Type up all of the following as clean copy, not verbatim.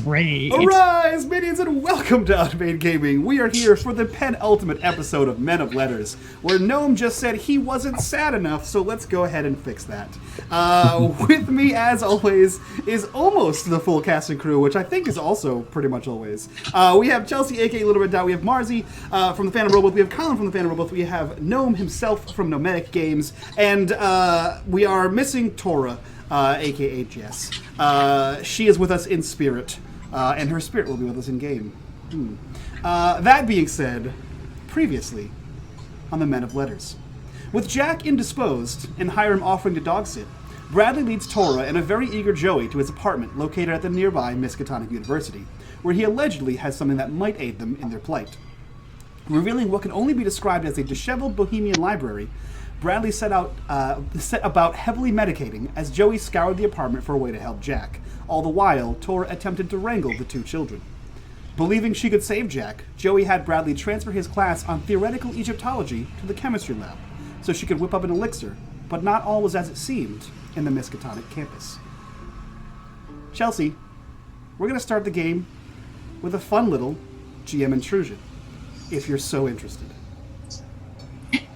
great. Arise, minions, and welcome to unMadeGaming. We are here for the penultimate episode of Men of Letters, where Gnome just said he wasn't sad enough, so let's go ahead and fix that. With me, as always, is almost the full cast and crew, which I think is also pretty much always. We have Chelsea, aka Little Red Dot. We have Marzi from the Phantom Robot. We have Colin from the Phantom Robot. We have Gnome himself from NomadicGames, and we are missing Tora, aka Jess. She is with us in spirit. And her spirit will be with us in game. That being said, previously on the Men of Letters. With Jack indisposed and Hiram offering to dog sit, Bradley leads Tora and a very eager Joey to his apartment located at the nearby Miskatonic University, where he allegedly has something that might aid them in their plight. Revealing what can only be described as a disheveled bohemian library, Bradley set about heavily medicating as Joey scoured the apartment for a way to help Jack. All the while, Tora attempted to wrangle the two children. Believing she could save Jack, Joey had Bradley transfer his class on theoretical Egyptology to the chemistry lab, so she could whip up an elixir, but not all was as it seemed in the Miskatonic campus. Chelsea, we're going to start the game with a fun little GM intrusion, if you're so interested.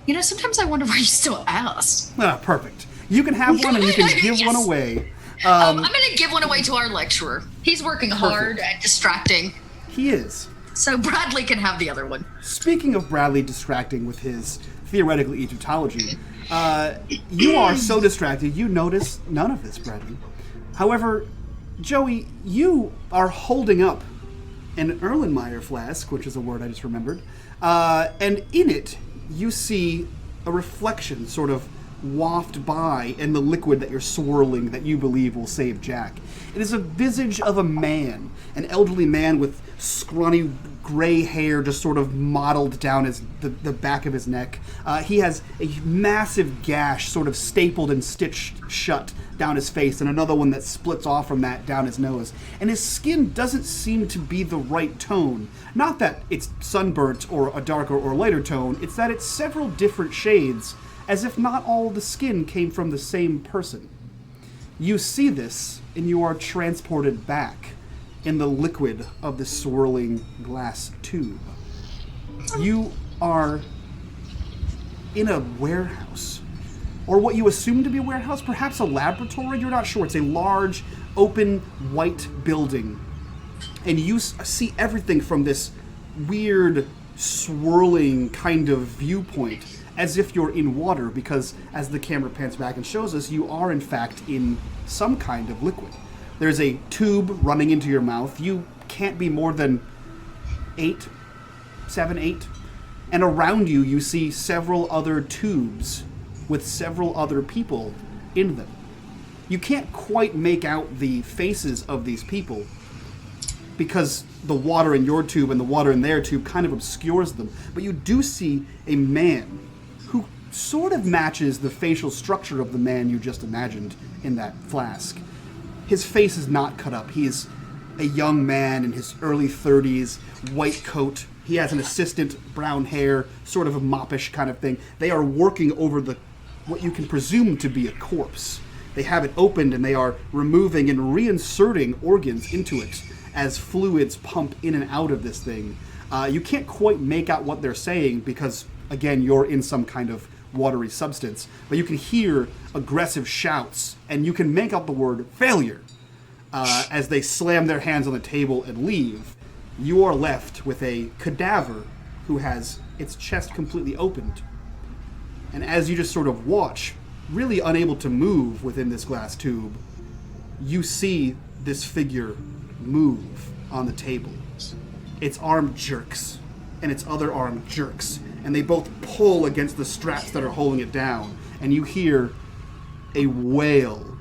You know, sometimes I wonder why you still asked. Perfect. You can have one and you can give one away. I'm going to give one away to our lecturer. He's working hard at distracting. He is. So Bradley can have the other one. Speaking of Bradley distracting with his theoretical Egyptology, you are so distracted you notice none of this, Bradley. However, Joey, you are holding up an Erlenmeyer flask, which is a word I just remembered, and in it you see a reflection sort of waft by in the liquid that you're swirling that you believe will save Jack. It is a visage of a man, an elderly man with scrawny gray hair just sort of modeled down the back of his neck. He has a massive gash sort of stapled and stitched shut down his face, and another one that splits off from that down his nose. And his skin doesn't seem to be the right tone. Not that it's sunburnt or a darker or lighter tone, it's that it's several different shades, as if not all the skin came from the same person. You see this, and you are transported back in the liquid of the swirling glass tube. You are in a warehouse, or what you assume to be a warehouse, perhaps a laboratory, you're not sure. It's a large, open, white building, and you see everything from this weird, swirling kind of viewpoint, as if you're in water, because as the camera pans back and shows us, you are in fact in some kind of liquid. There's a tube running into your mouth. You can't be more than 7, 8. And around you, you see several other tubes with several other people in them. You can't quite make out the faces of these people because the water in your tube and the water in their tube kind of obscures them. But you do see a man who sort of matches the facial structure of the man you just imagined in that flask. His face is not cut up. He is a young man in his early 30s, white coat. He has an assistant, brown hair, sort of a moppish kind of thing. They are working over what you can presume to be a corpse. They have it opened and they are removing and reinserting organs into it as fluids pump in and out of this thing. You can't quite make out what they're saying because, again, you're in some kind of watery substance, but you can hear aggressive shouts, and you can make out the word failure as they slam their hands on the table and leave. You are left with a cadaver who has its chest completely opened. And as you just sort of watch, really unable to move within this glass tube, you see this figure move on the table. Its arm jerks, and its other arm jerks, and they both pull against the straps that are holding it down, and you hear a wail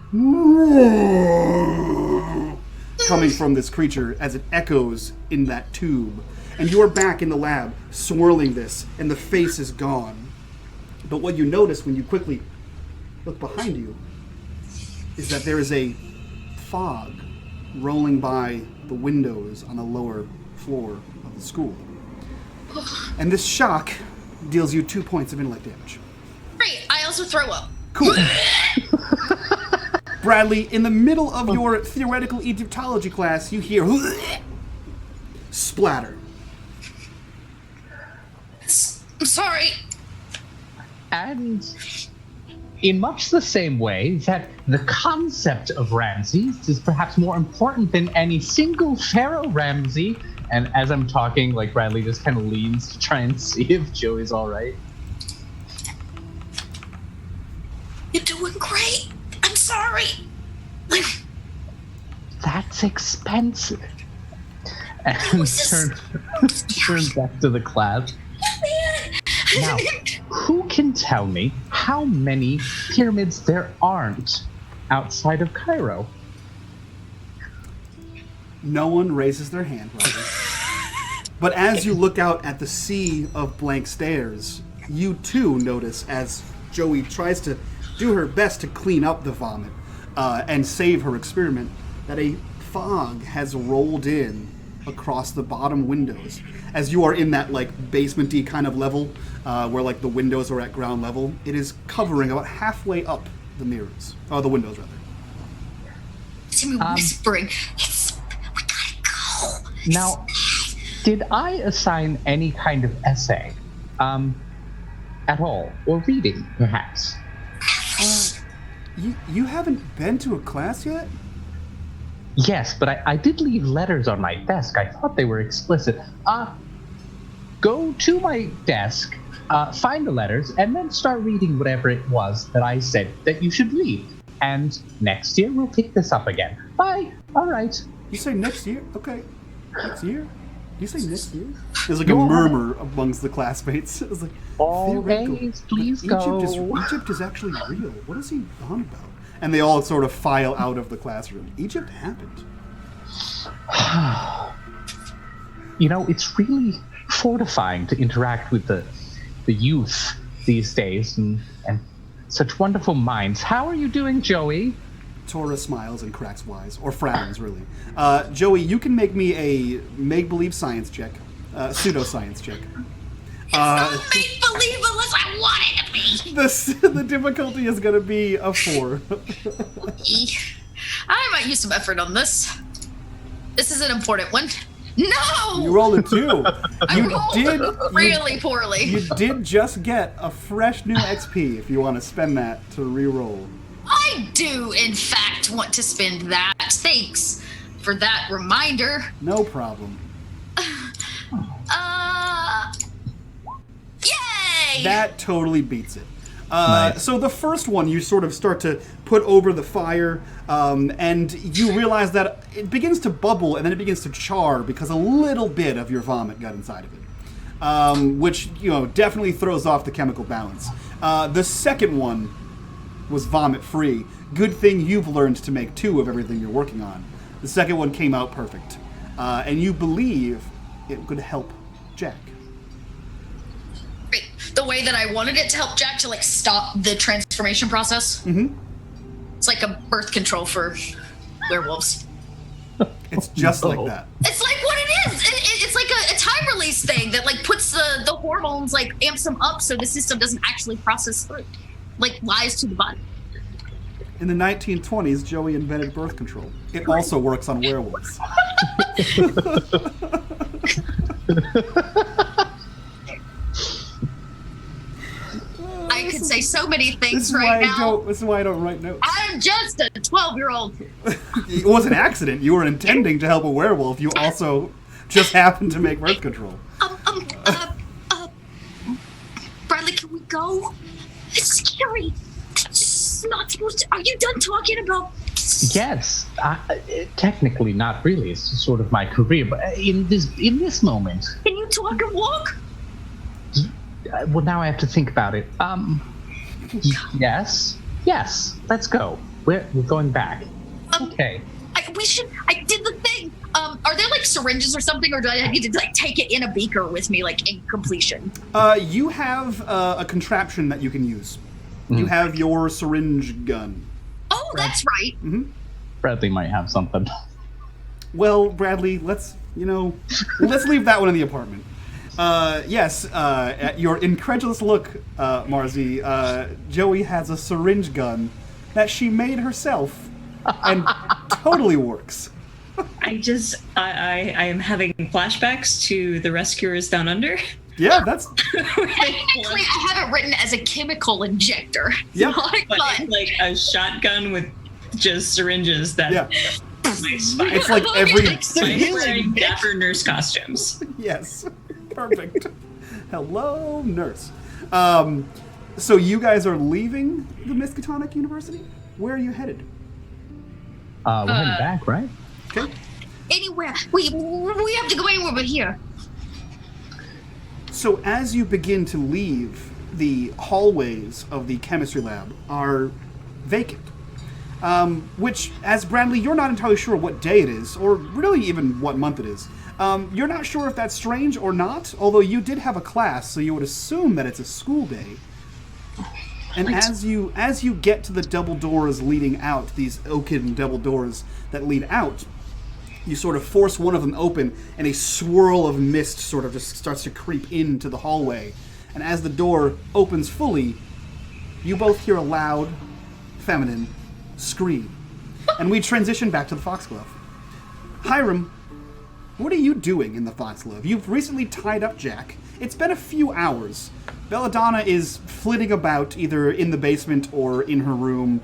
coming from this creature as it echoes in that tube. And you are back in the lab, swirling this, and the face is gone. But what you notice when you quickly look behind you is that there is a fog rolling by the windows on the lower floor of the school. And this shock deals you 2 points of intellect damage. Great, I also throw up. Cool. Bradley, in the middle of your theoretical Egyptology class, you hear splatter. I'm sorry. And in much the same way that the concept of Ramses is perhaps more important than any single Pharaoh Ramsey, and as I'm talking, like, Bradley just kind of leans to try and see if Joey's all right. You're doing great. I'm sorry. That's expensive. And turns back to the class. Now, who can tell me how many pyramids there aren't outside of Cairo? No one raises their hand, Roger. But as you look out at the sea of blank stares, you too notice as Joey tries to do her best to clean up the vomit and save her experiment, that a fog has rolled in across the bottom windows. As you are in that, like, basement-y kind of level, where, like, the windows are at ground level, it is covering about halfway up the mirrors. Or the windows, rather. See me whispering. We gotta go. Now, did I assign any kind of essay at all? Or reading, perhaps? You haven't been to a class yet? Yes, but I did leave letters on my desk. I thought they were explicit. Go to my desk, find the letters, and then start reading whatever it was that I said that you should read. And next year, we'll pick this up again. Bye. All right. You say next year? Okay. Next year? You say next year? There's like a murmur amongst the classmates. It's like, always, please go. Egypt is actually real. What is he on about? And they all sort of file out of the classroom. Egypt happened. You know, it's really fortifying to interact with the youth these days and such wonderful minds. How are you doing, Joey? Tora smiles and cracks wise, or frowns, really. Joey, you can make me a make-believe science check, pseudoscience check. It's not make-believe unless I want it to be. The difficulty is going to be a 4. I might use some effort on this. This is an important one. No! You rolled a 2. I rolled really poorly. You did just get a fresh new XP if you want to spend that to re-roll. I do, in fact, want to spend that. Thanks for that reminder. No problem. Yay! That totally beats it. Nice. So the first one you sort of start to put over the fire, and you realize that it begins to bubble and then it begins to char because a little bit of your vomit got inside of it, which, you know, definitely throws off the chemical balance. The second one was vomit-free. Good thing you've learned to make 2 of everything you're working on. The second one came out perfect, and you believe it could help Jack. The way that I wanted it to help Jack to, like, stop the transformation process. Mm-hmm. It's like a birth control for werewolves. It's just like that. It's like what it is. It's like a time release thing that, like, puts the hormones, like, amps them up so the system doesn't actually process through, like, lies to the body. In the 1920s, Joey invented birth control. It also works on werewolves. I could say so many things This is why I don't write notes. I'm just a 12-year-old. It was an accident. You were intending to help a werewolf. You also just happened to make birth control. Bradley, can we go? It's scary. It's not supposed to. Are you done talking about? Yes, technically not really. It's sort of my career, but in this moment. Can you talk and walk? Well, now I have to think about it. Yes. Let's go. We're going back. Okay. I did the thing. Are there, like, syringes or something, or do I need to, like, take it in a beaker with me, like, in completion? You have a contraption that you can use. Mm-hmm. You have your syringe gun. Oh, that's right. Mm-hmm. Bradley might have something. Well, Bradley, let's leave that one in the apartment. Yes, at your incredulous look, Marzi, Joey has a syringe gun that she made herself and totally works. I am having flashbacks to the rescuers down under. Yeah, that's Actually, I have it written as a chemical injector. Yep. Not a But gun. it's like a shotgun with just syringes that. yeah. My spine. It's like every I'm wearing dapper nurse costumes. yes, perfect. Hello, nurse. So you guys are leaving the Miskatonic University? Where are you headed? We're heading back, right? Okay. Anywhere. We have to go anywhere but here. So as you begin to leave, the hallways of the chemistry lab are vacant. Which, as Bradley, you're not entirely sure what day it is, or really even what month it is. You're not sure if that's strange or not, although you did have a class, so you would assume that it's a school day. And as you get to the double doors leading out, these oaken double doors that lead out, you sort of force one of them open, and a swirl of mist sort of just starts to creep into the hallway. And as the door opens fully, you both hear a loud, feminine scream. And we transition back to the Foxglove. Hiram, what are you doing in the Foxglove? You've recently tied up Jack. It's been a few hours. Belladonna is flitting about either in the basement or in her room.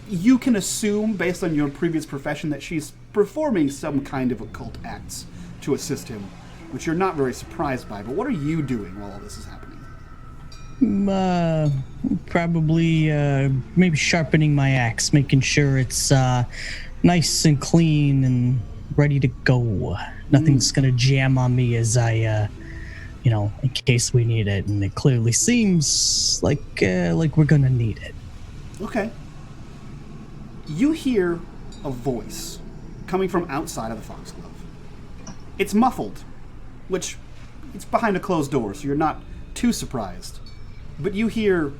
You can assume, based on your previous profession, that she's performing some kind of occult acts to assist him, which you're not very surprised by. But what are you doing while all this is happening? Probably maybe sharpening my axe, making sure it's nice and clean and ready to go. Nothing's gonna jam on me as I, in case we need it. And it clearly seems like we're gonna need it. Okay. You hear a voice coming from outside of the Foxglove. It's muffled, which it's behind a closed door, so you're not too surprised. But you hear,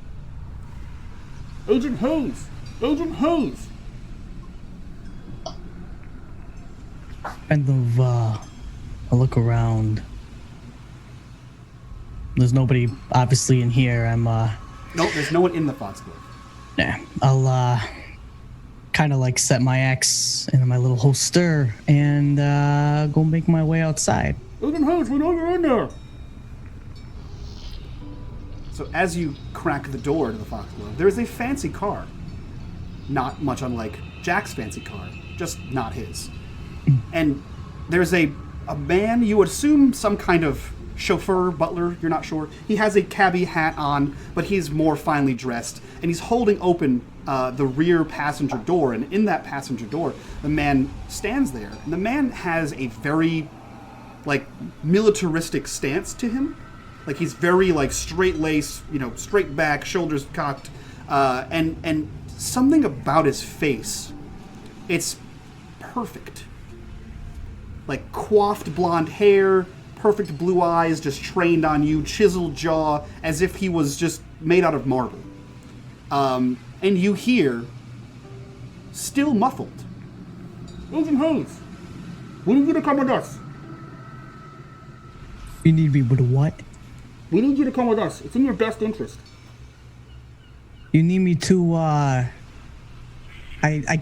Agent Hayes! Agent Hayes! Kind of, I look around. There's nobody obviously in here. Nope, there's no one in the Foxglove. Nah, I'll, kind of like set my axe in my little holster and, go make my way outside. Agent Hayes, we know you're in there! So as you crack the door to the Foxglove, there is a fancy car. Not much unlike Jack's fancy car, just not his. And there's a man, you would assume some kind of chauffeur, butler, you're not sure. He has a cabbie hat on, but he's more finely dressed. And he's holding open the rear passenger door. And in that passenger door, the man stands there. And the man has a very, militaristic stance to him. Like, he's very, straight-laced, straight back, shoulders cocked. And something about his face, it's perfect. Like, coiffed blonde hair, perfect blue eyes, just trained on you, chiseled jaw, as if he was just made out of marble. And you hear, still muffled, Agent Hayes, we need you to come with us. You need me with what? We need you to come with us. It's in your best interest. You need me to, I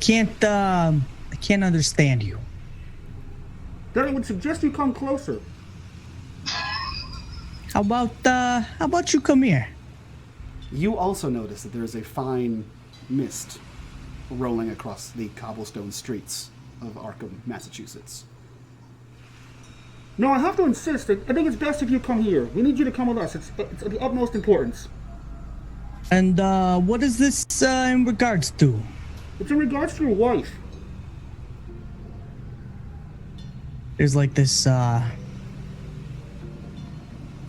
can't understand you. Then I would suggest you come closer. How about you come here? You also notice that there is a fine mist rolling across the cobblestone streets of Arkham, Massachusetts. No, I have to insist. I think it's best if you come here. We need you to come with us. It's of the utmost importance. And, what is this, in regards to? It's in regards to your wife. There's like this, just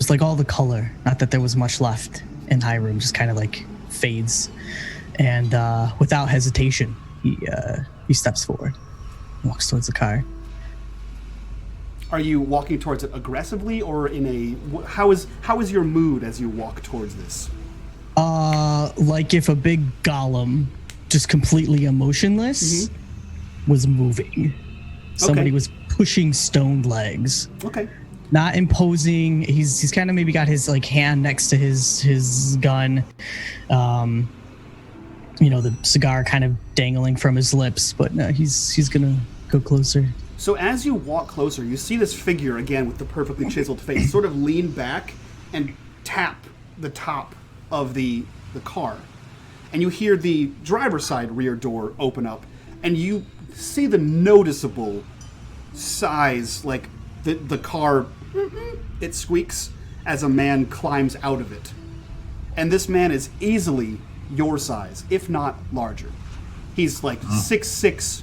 like all the color, not that there was much left in Hiram, just kind of like fades. And, without hesitation, he steps forward, walks towards the car. Are you walking towards it aggressively, or in a... How is your mood as you walk towards this? Like if a big golem, just completely emotionless, was moving. Somebody was pushing stoned legs. Okay. Not imposing. He's kind of maybe got his hand next to his gun. the cigar kind of dangling from his lips. But no, he's gonna go closer. So as you walk closer, you see this figure again with the perfectly chiseled face sort of lean back and tap the top of the car. And you hear the driver's side rear door open up, and you see the noticeable size, like the car, it squeaks as a man climbs out of it. And this man is easily your size, if not larger. He's like 6'6",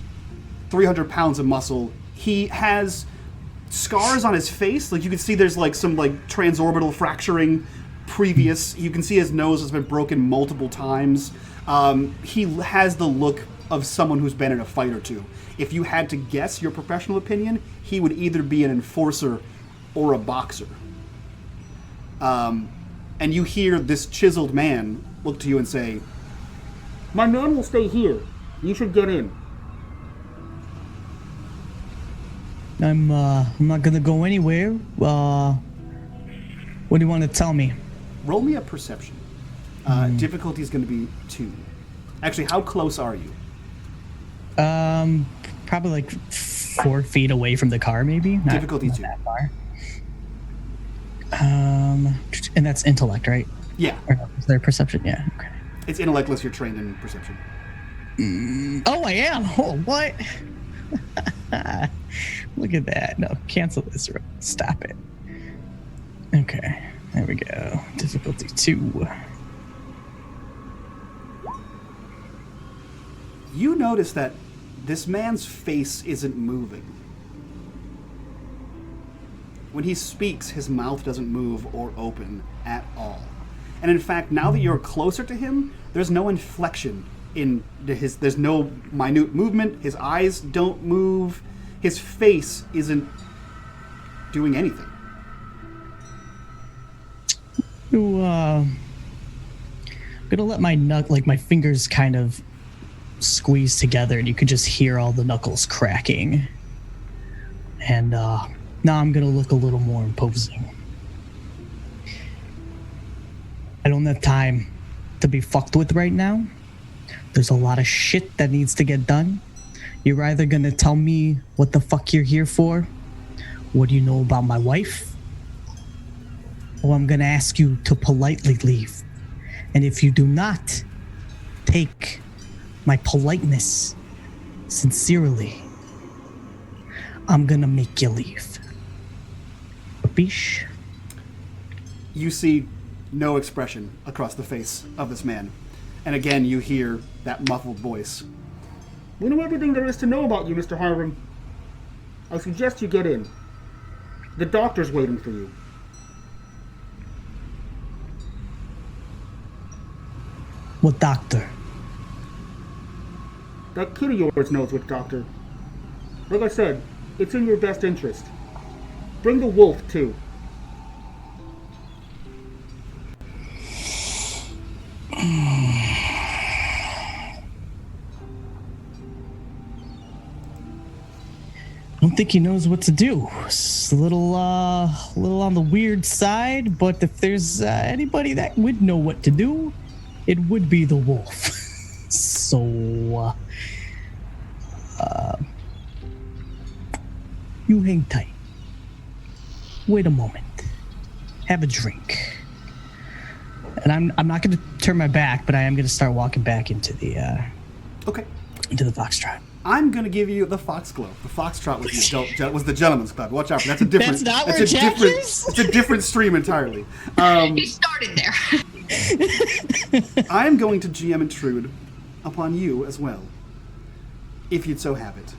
300 pounds of muscle. He has scars on his face. Like you can see there's like some like transorbital fracturing previous. You can see his nose has been broken multiple times. He has the look of someone who's been in a fight or two. If you had to guess your professional opinion, he would either be an enforcer or a boxer. And you hear this chiseled man look to you and say, "My man will stay here. You should get in." I'm not gonna go anywhere. What do you want to tell me? Roll me a perception. Difficulty is going to be 2. Actually, how close are you? Probably like 4 feet away from the car, maybe. Difficulty not 2. that far. And that's intellect, right? Yeah. Or is there perception? Yeah. Okay. It's intellectless. You're trained in perception. Oh, I am. Oh, what? Look at that. No, cancel this. Stop it. Okay. There we go. Difficulty 2. You notice that this man's face isn't moving. When he speaks, his mouth doesn't move or open at all. And in fact, now that you're closer to him, there's no inflection in there's no minute movement. His eyes don't move. His face isn't doing anything. I'm gonna let my fingers kind of squeeze together, and you could just hear all the knuckles cracking. And now I'm gonna look a little more imposing. I don't have time to be fucked with right now. There's a lot of shit that needs to get done. You're either gonna tell me what the fuck you're here for, what do you know about my wife, or I'm gonna ask you to politely leave. And if you do not take my politeness sincerely, I'm gonna make you leave. Bish. You see no expression across the face of this man. And again, you hear that muffled voice. "We know everything there is to know about you, Mr. Hiram. I suggest you get in. The doctor's waiting for you." What doctor? That kid of yours knows which doctor. Like I said, it's in your best interest. Bring the wolf, too. I don't think he knows what to do. It's a little on the weird side, but if there's anybody that would know what to do, it would be the wolf. So, you hang tight. Wait a moment. Have a drink. And I'm not going to turn my back, but I am going to start walking back into the Okay. into the foxtrot. I'm going to give you the foxglove. The foxtrot was the gentleman's club. Watch out. That's a different... That's not where Jack is? It's a different stream entirely. He started there. I am going to GM intrude upon you as well, if you'd so have it.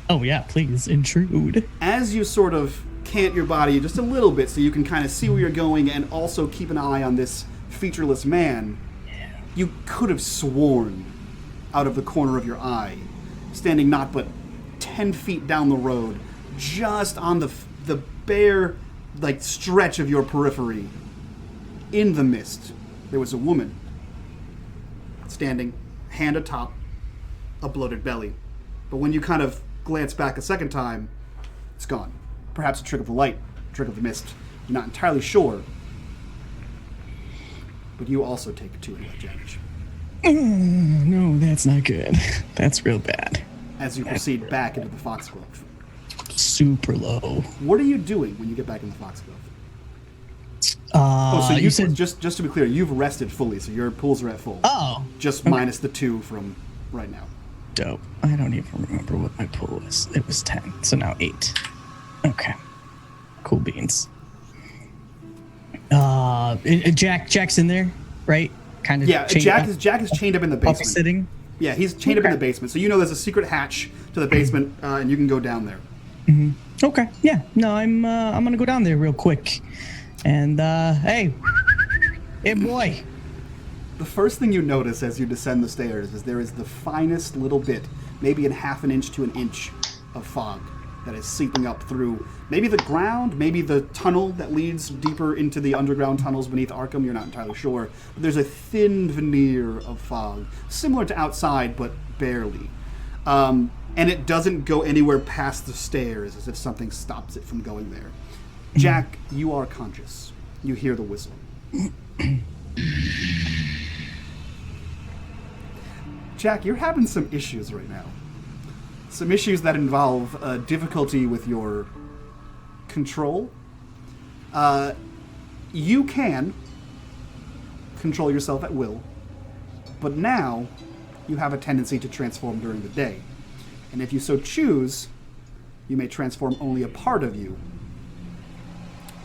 Oh yeah, please intrude. As you sort of cant your body just a little bit so you can kind of see where you're going and also keep an eye on this featureless man, you could have sworn out of the corner of your eye, standing not but 10 feet down the road, just on the bare stretch of your periphery, in the mist, there was a woman standing, hand atop a bloated belly. But when you kind of glance back a second time, it's gone. Perhaps a trick of the light, a trick of the mist. You're not entirely sure. But you also take 2 intellect damage. No, that's not good. That's real bad. As you proceed back into the Foxglove. Super low. What are you doing when you get back in the Foxglove? So you said just to be clear, you've rested fully, so your pools are at full. Oh. Just minus the 2 from right now. Dope. I don't even remember what my pool was. It was 10, so now 8. Okay. Cool beans. Jack's in there, right? Kind of. Yeah, Jack is chained up in the basement. Sitting. Yeah, he's chained up in the basement. So you know there's a secret hatch to the basement, and you can go down there. Mm-hmm. Okay. Yeah. No, I'm gonna go down there real quick, and hey boy. The first thing you notice as you descend the stairs is there is the finest little bit, maybe in half an inch to an inch, of fog that is seeping up through maybe the ground, maybe the tunnel that leads deeper into the underground tunnels beneath Arkham. You're not entirely sure. But there's a thin veneer of fog, similar to outside, but barely. And it doesn't go anywhere past the stairs, as if something stops it from going there. Jack, you are conscious. You hear the whistle. Jack, you're having some issues right now. Some issues that involve difficulty with your control. You can control yourself at will, but now you have a tendency to transform during the day. And if you so choose, you may transform only a part of you.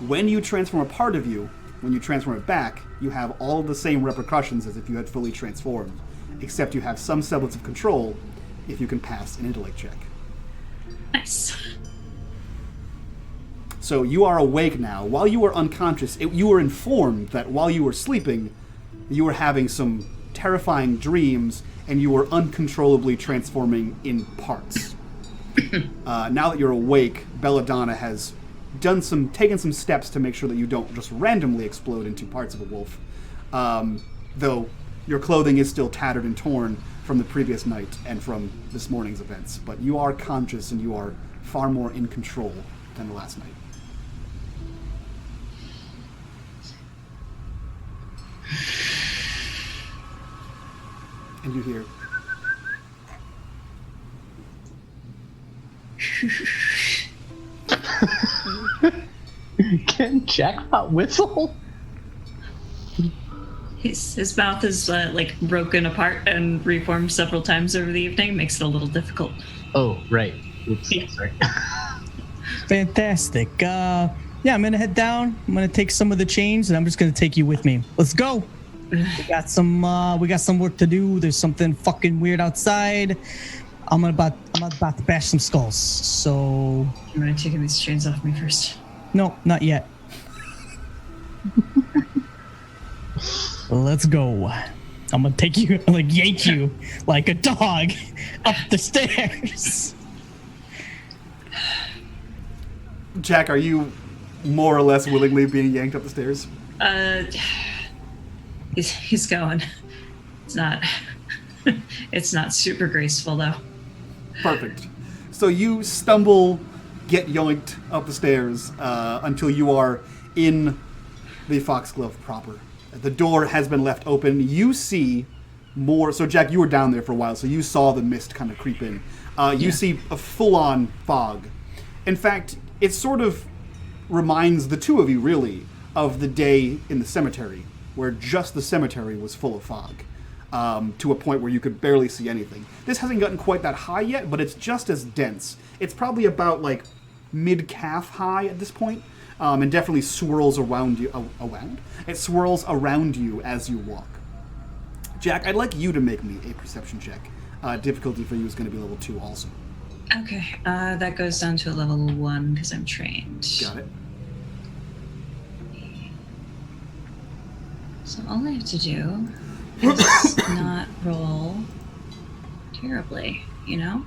When you transform a part of you, when you transform it back, you have all the same repercussions as if you had fully transformed, except you have some semblance of control if you can pass an intellect check. Nice. So you are awake now. While you were unconscious, you were informed that while you were sleeping, you were having some terrifying dreams, and you were uncontrollably transforming in parts. Now that you're awake, Belladonna has taken some steps to make sure that you don't just randomly explode into parts of a wolf. Though your clothing is still tattered and torn from the previous night and from this morning's events. But you are conscious and you are far more in control than the last night. And you hear... Can Jack not whistle? His mouth is like broken apart and reformed several times over the evening. Makes it a little difficult. Oh, right. Oops, Yeah. sorry. Fantastic. Yeah, I'm gonna head down. I'm gonna take some of the chains, and I'm just gonna take you with me. Let's go. We got some work to do. There's something fucking weird outside. I'm about to bash some skulls. So You want to take these chains off me first? no, not yet. Let's go. I'm gonna take you, like yank you, like a dog, up the stairs. Jack, are you more or less willingly being yanked up the stairs? He's going. It's not super graceful though. Perfect. So you stumble, get yoinked up the stairs until you are in the Foxglove proper. The door has been left open. You see more... So, Jack, you were down there for a while, so you saw the mist kind of creep in. You see a full-on fog. In fact, it sort of reminds the two of you, really, of the day in the cemetery, where just the cemetery was full of fog, to a point where you could barely see anything. This hasn't gotten quite that high yet, but it's just as dense. It's probably about, like, mid-calf high at this point. And definitely swirls around you. It swirls around you as you walk. Jack, I'd like you to make me a perception check. Difficulty for you is going to be level 2 also. Okay, that goes down to a level 1 because I'm trained. Got it. So all I have to do is not roll terribly, you know?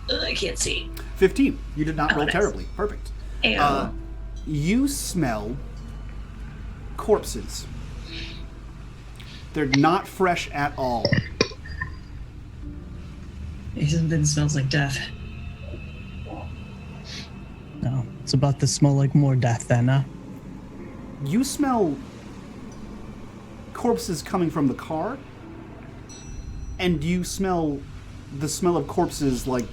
Ugh, I can't see. 15. You did not roll nice. terribly. Perfect. Ew. You smell corpses. They're not fresh at all. Something smells like death. No, it's about to smell like more death then, huh? You smell corpses coming from the car, and you smell the smell of corpses like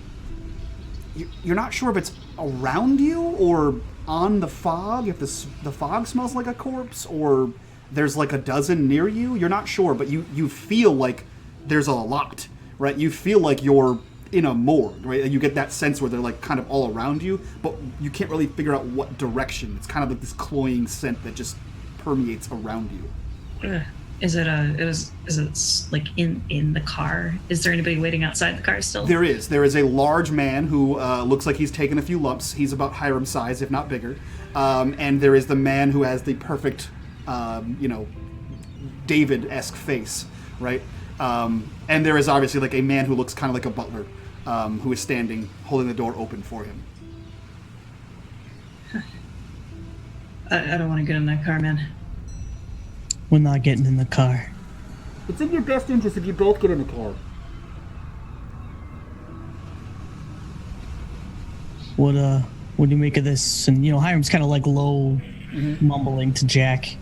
you're not sure if it's around you or on the fog, if the fog smells like a corpse, or there's like a dozen near you. You're not sure, but you feel like there's a lot, right? You feel like you're in a morgue, right? And you get that sense where they're like kind of all around you, but you can't really figure out what direction. It's kind of like this cloying scent that just permeates around you. Is it like in the car? Is there anybody waiting outside the car still? There is a large man who looks like he's taken a few lumps. He's about Hiram size, if not bigger. And there is the man who has the perfect, David-esque face, right? And there is obviously like a man who looks kind of like a butler, who is standing, holding the door open for him. I don't want to get in that car, man. We're not getting in the car. It's in your best interest if you both get in the car. What do you make of this? And Hiram's kind of like low, mumbling to Jack.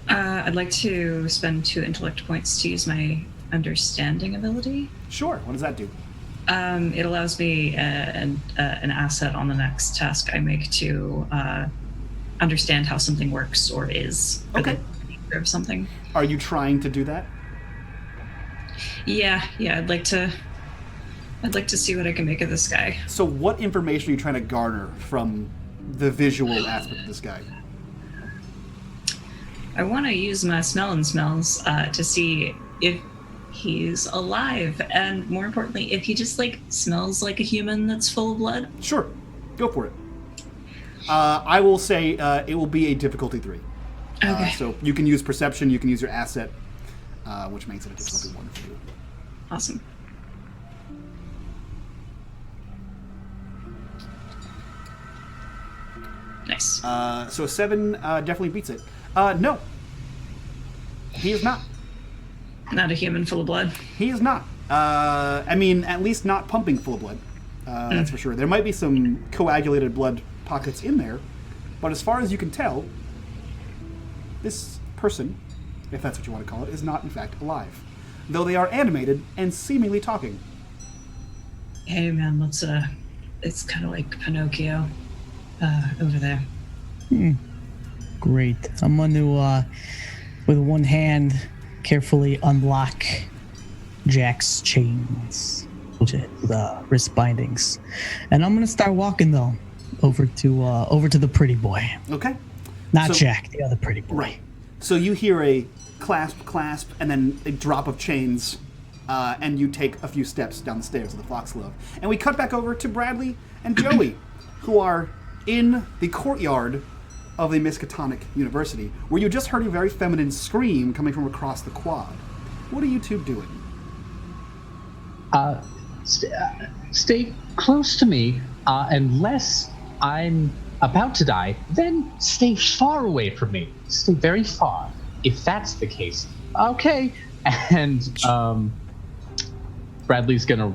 I'd like to spend 2 intellect points to use my understanding ability. Sure. What does that do? It allows me an asset on the next task I make to understand how something works or is. Okay. Of something. Are you trying to do that? Yeah. I'd like to see what I can make of this guy. So what information are you trying to garner from the visual aspect of this guy? I want to use my smell and smells to see if he's alive, and more importantly, if he just like smells like a human that's full of blood. Sure. Go for it. I will say it will be a difficulty 3. Okay. So you can use perception, you can use your asset, which makes it a difficulty 1 for you. Awesome. Nice. So 7 definitely beats it. No. He is not. Not a human full of blood. He is not. At least not pumping full of blood. That's for sure. There might be some coagulated blood pockets in there, but as far as you can tell, this person, if that's what you want to call it, is not in fact alive, though they are animated and seemingly talking. Hey man, it's kind of like Pinocchio over there. Great. I'm going to, with one hand, carefully unlock Jack's chains, the wrist bindings, and I'm going to start walking though over to the pretty boy. Okay. Not So- Jack, the other pretty boy. Right. So you hear a clasp, and then a drop of chains, and you take a few steps down the stairs of the Foxglove. And we cut back over to Bradley and Joey, who are in the courtyard of the Miskatonic University, where you just heard a very feminine scream coming from across the quad. What are you two doing? Stay close to me, unless I'm about to die, then stay far away from me. Stay very far, if that's the case. Okay. And Bradley's gonna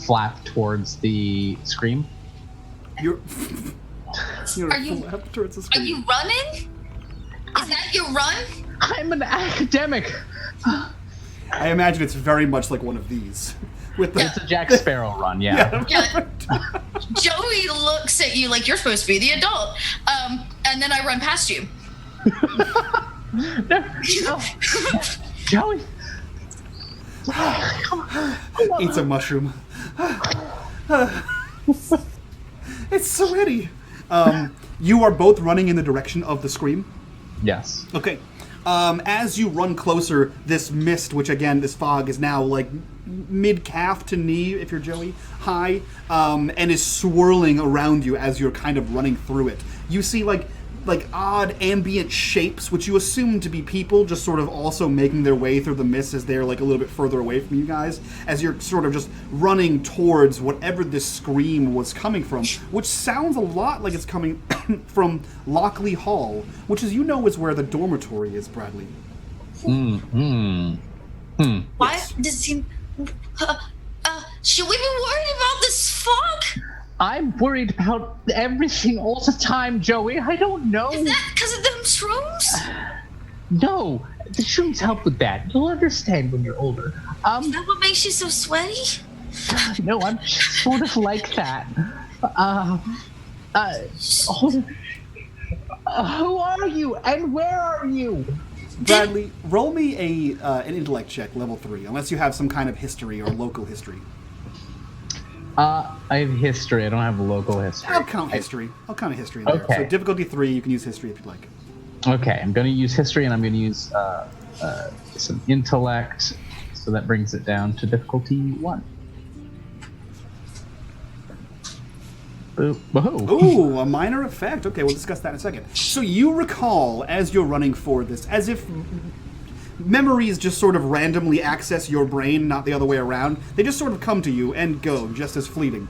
flap towards the scream. You're Are you- left towards the Are screen. you running? Is that your run? I'm an academic. I imagine it's very much like one of these. With the It's a Jack Sparrow run, yeah. Yeah. Joey looks at you like you're supposed to be the adult. And then I run past you. No. Joey. eats a mushroom. It's so ready. You are both running in the direction of the scream. Yes. Okay. As you run closer, this mist, which again, this fog is now like mid-calf to knee, if you're Joey, high, and is swirling around you as you're kind of running through it. You see like odd ambient shapes, which you assume to be people, just sort of also making their way through the mist as they're like a little bit further away from you guys, as you're sort of just running towards whatever this scream was coming from, which sounds a lot like it's coming from Lockley Hall, which is where the dormitory is, Bradley. Why does it seem... should we be worried about this fog? I'm worried about everything all the time, Joey. I don't know. Is that because of them shrooms? No, the shrooms help with that. You'll understand when you're older. Is that what makes you so sweaty? No, I'm sort of like that. Hold on. Who are you and where are you? Bradley, roll me an intellect check, level 3, unless you have some kind of history or local history. I have history. I don't have local history. I'll count history. I'll count a history in there. Okay. So difficulty 3, you can use history if you'd like. Okay, I'm going to use history, and I'm going to use some intellect, so that brings it down to difficulty 1. Boop. Whoa. Ooh, a minor effect. Okay, we'll discuss that in a second. So you recall, as you're running for this, as if memories just sort of randomly access your brain, not the other way around. They just sort of come to you and go, just as fleeting.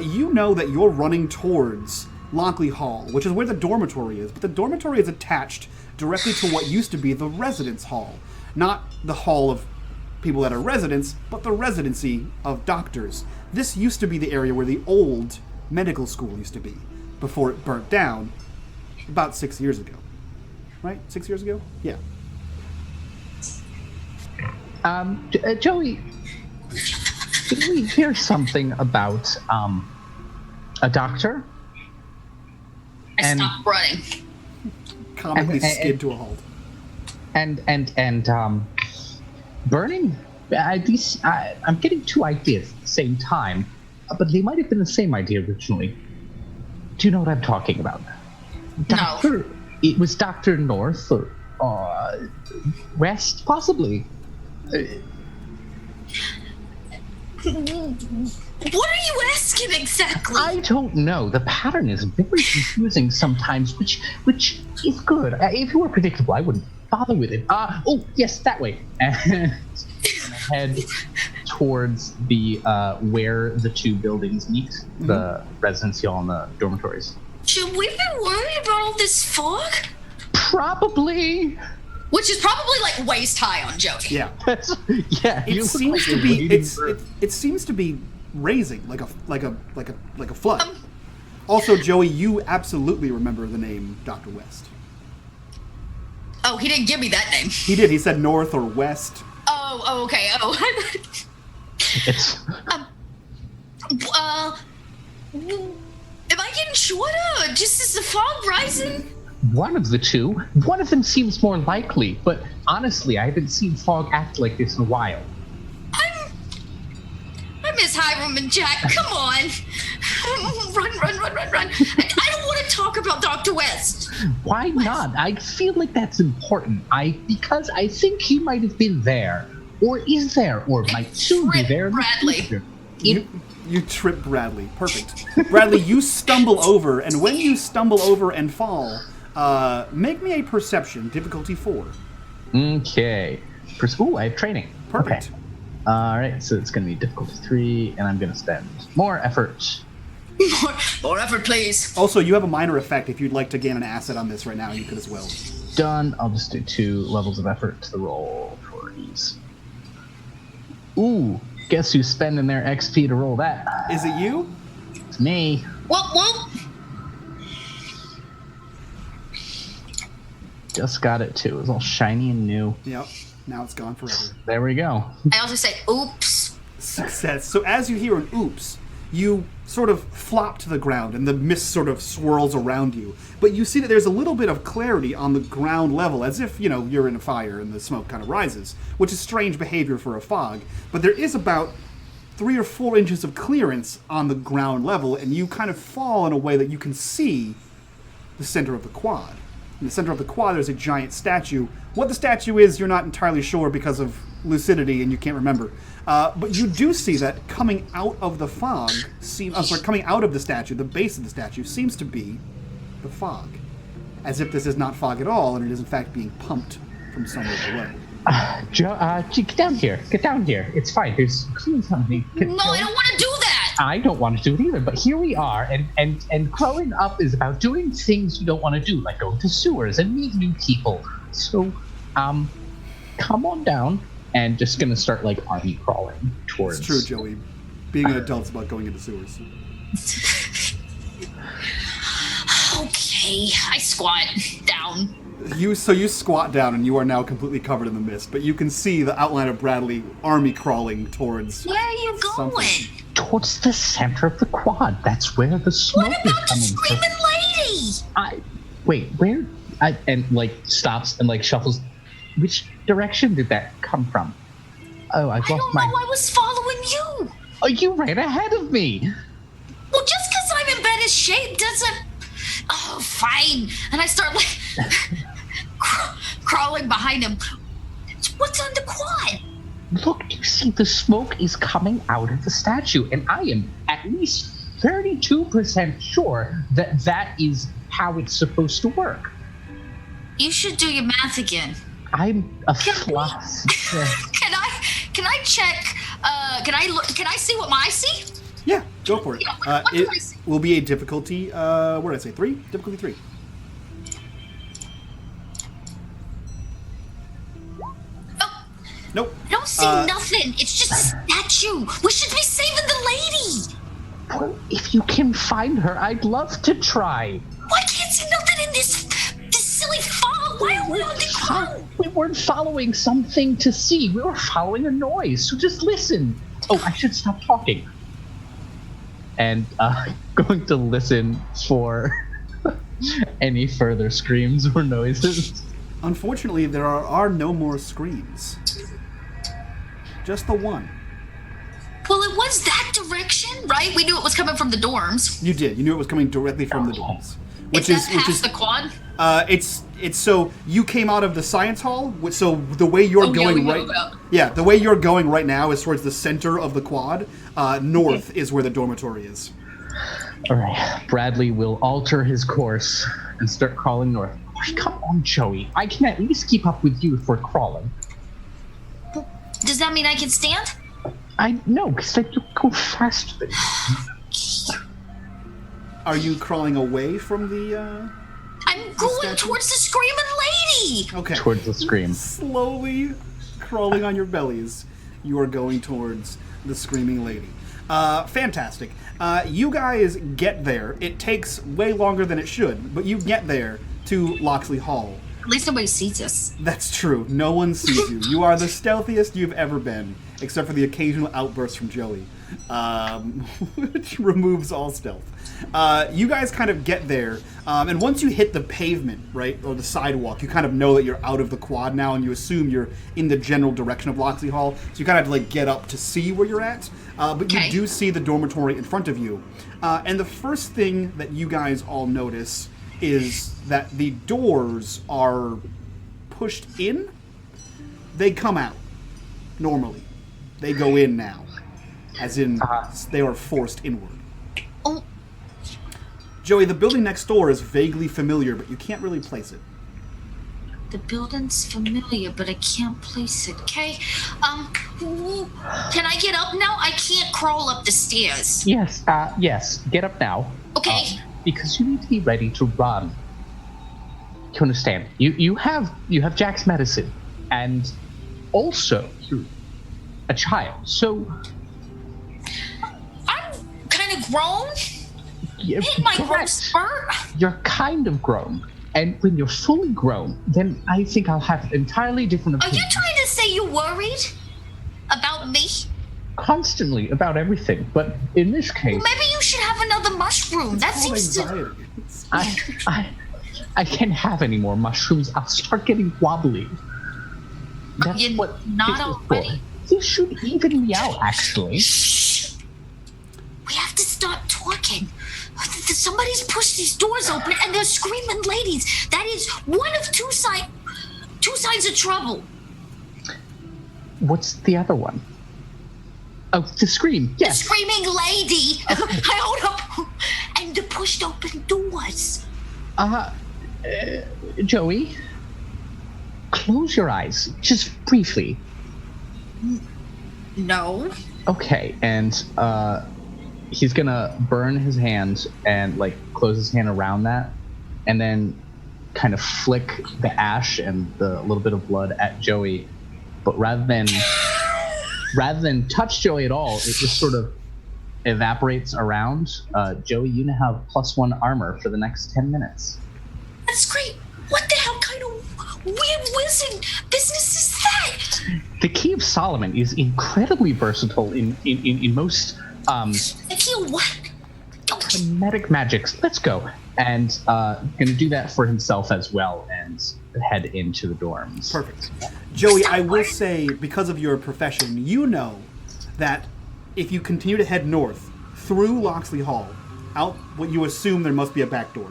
You know that you're running towards Lockley Hall, which is where the dormitory is, but the dormitory is attached directly to what used to be the residence hall. Not the hall of people that are residents, but the residency of doctors. This used to be the area where the old medical school used to be, before it burnt down about 6 years ago. Right? 6 years ago? Yeah. Joey, did we hear something about a doctor? I stopped running. Comically skid to a halt. And burning? I'm getting 2 ideas at the same time, but they might have been the same idea originally. Do you know what I'm talking about? No. It was Dr. North or West, possibly. What are you asking exactly? I don't know. The pattern is very confusing sometimes, which is good. If it were predictable, I wouldn't bother with it. Oh, yes, that way. And head towards the where the 2 buildings meet, the residency hall and the dormitories. Should we be worried about all this fog? Probably. Which is probably like waist high on Joey. Yeah. Yeah. It seems to be. It seems to be raising like a flood. Also, Joey, you absolutely remember the name Dr. West. Oh, he didn't give me that name. He did. He said North or West. Oh, okay. Oh. It's. Am I getting shorter? Just is the fog rising? One of the 2. One of them seems more likely, but honestly, I haven't seen fog act like this in a while. I miss Hiram and Jack. Come on. Run. I don't want to talk about Dr. West. Why not? I feel like that's important. Because I think he might have been there, or is there, or might soon be there. Bradley. You trip Bradley. Perfect. Bradley, you stumble over, and when you stumble over and fall, make me a perception, difficulty 4. Okay. Ooh, I have training. Perfect. Okay. All right, so it's going to be difficulty 3, and I'm going to spend more effort. More effort, please. Also, you have a minor effect. If you'd like to gain an asset on this right now, you could as well. Done. I'll just do 2 levels of effort to the roll for ease. Ooh, guess who's spending their XP to roll that? Is it you? It's me. Well. Just got it, too. It was all shiny and new. Yep. Now it's gone forever. There we go. I also say, oops. Success. So as you hear an oops, you sort of flop to the ground and the mist sort of swirls around you. But you see that there's a little bit of clarity on the ground level, as if, you're in a fire and the smoke kind of rises, which is strange behavior for a fog. But there is about 3 or 4 inches of clearance on the ground level, and you kind of fall in a way that you can see the center of the quad. In the center of the quad, there's a giant statue. What the statue is, you're not entirely sure because of lucidity and you can't remember. But you do see that coming out of the fog, coming out of the statue, the base of the statue, seems to be the fog. As if this is not fog at all, and it is in fact being pumped from somewhere below. Get down here. Get down here. It's fine. There's clean something. No, I don't want to do that. I don't want to do it either, but here we are, and growing up is about doing things you don't want to do, like going to sewers and meet new people. So, come on down, and just gonna start, army crawling towards... It's true, Joey. Being an adult's about going into sewers. Okay, I squat down. You squat down and you are now completely covered in the mist, but you can see the outline of Bradley army crawling towards. Where are you going? something. Towards the center of the quad. That's where the smoke What is about the coming screaming lady? Wait, where? And like stops and like shuffles. Which direction did that come from? Oh, I've I don't lost know. my. I was following you. Oh, you ran ahead of me. Well, just because I'm in better shape doesn't. Oh, fine. And I start like crawling behind him. What's on the quad? Look, you see, the smoke is coming out of the statue, and I am at least 32% sure that that is how it's supposed to work. You should do your math again. I'm a floss. Can I check? Can I look? Can I see what I see? Yeah, go for it. Yeah, what do It I see? will be a difficulty. What did I say? 3? Difficulty 3. Oh, Nope. I don't see nothing. It's just a statue. We should be saving the lady. Well, if you can find her, I'd love to try. Why can't see nothing in this silly fog? Why are we on the ground? We weren't following something to see. We were following a noise. So just listen. Oh, I should stop talking. And going to listen for any further screams or noises. Unfortunately, there are no more screams. Just the one. Well, it was that direction, right? We knew it was coming from the dorms. You did. You knew it was coming directly from the dorms. Is that past the quad? It's so you came out of the science hall. So the way you're going the way you're going right now is towards the center of the quad. North is where the dormitory is. All right, Bradley will alter his course and start crawling north. Oh, come on, Joey. I can at least keep up with you if we're crawling. Does that mean I can stand? I know, because I go faster than you. Are you crawling away from the? I'm going statue? towards the screaming lady. Okay. Towards the scream. Slowly crawling on your bellies, you are going towards the screaming lady. Fantastic. You guys get there. It takes way longer than it should, but you get there to Loxley Hall. At least nobody sees us. That's true. No one sees you. You are the stealthiest you've ever been, except for the occasional outburst from Joey, which removes all stealth. You guys kind of get there, and once you hit the pavement, right, or the sidewalk, you kind of know that you're out of the quad now, and you assume you're in the general direction of Loxley Hall, so you kind of have to, like, get up to see where you're at, but Okay. you do see the dormitory in front of you. And the first thing that you guys all notice is that the doors are pushed in. They come out normally. They go in now, as in they are forced inward. Oh, Joey, the building next door is vaguely familiar, but you can't really place it. the building's familiar, but I can't place it. Okay. Can I get up now? I can't crawl up the stairs. Yes, yes. Get up now. Okay. Because you need to be ready to run. You understand? You have Jack's medicine, and also you're a child. So I'm kind of grown. you're Hit my growth correct. spurt. You're kind of grown, and when you're fully grown, then I think I'll have an entirely different Are opinion. you trying to say you're worried about me? Constantly about everything, but in this case, Maybe you should have another mushroom. That It's called seems to. anxiety. I can't have any more mushrooms. I'll start getting wobbly. That's You're what not this is already. for. This should even me out, actually. Shh. We have to start talking. Somebody's pushed these doors open and they're screaming ladies. That is one of two signs of trouble. What's the other one? Oh, the scream. The Yes. screaming lady. I hold up. And the pushed open doors. Joey, close your eyes, just briefly. No. Okay, and he's gonna burn his hand and like close his hand around that, and then kind of flick the ash and the little bit of blood at Joey, but rather than touch Joey at all, it just sort of evaporates around. Joey, you now have +1 armor for the next 10 minutes. That's great. What the hell kind of weird wizard business is that? The Key of Solomon is incredibly versatile in most The key of what? hermetic magics. Let's go. And gonna do that for himself as well and head into the dorms. Perfect. Joey, I will say, because of your profession, you know that if you continue to head north through Loxley Hall, out what you assume there must be a back door,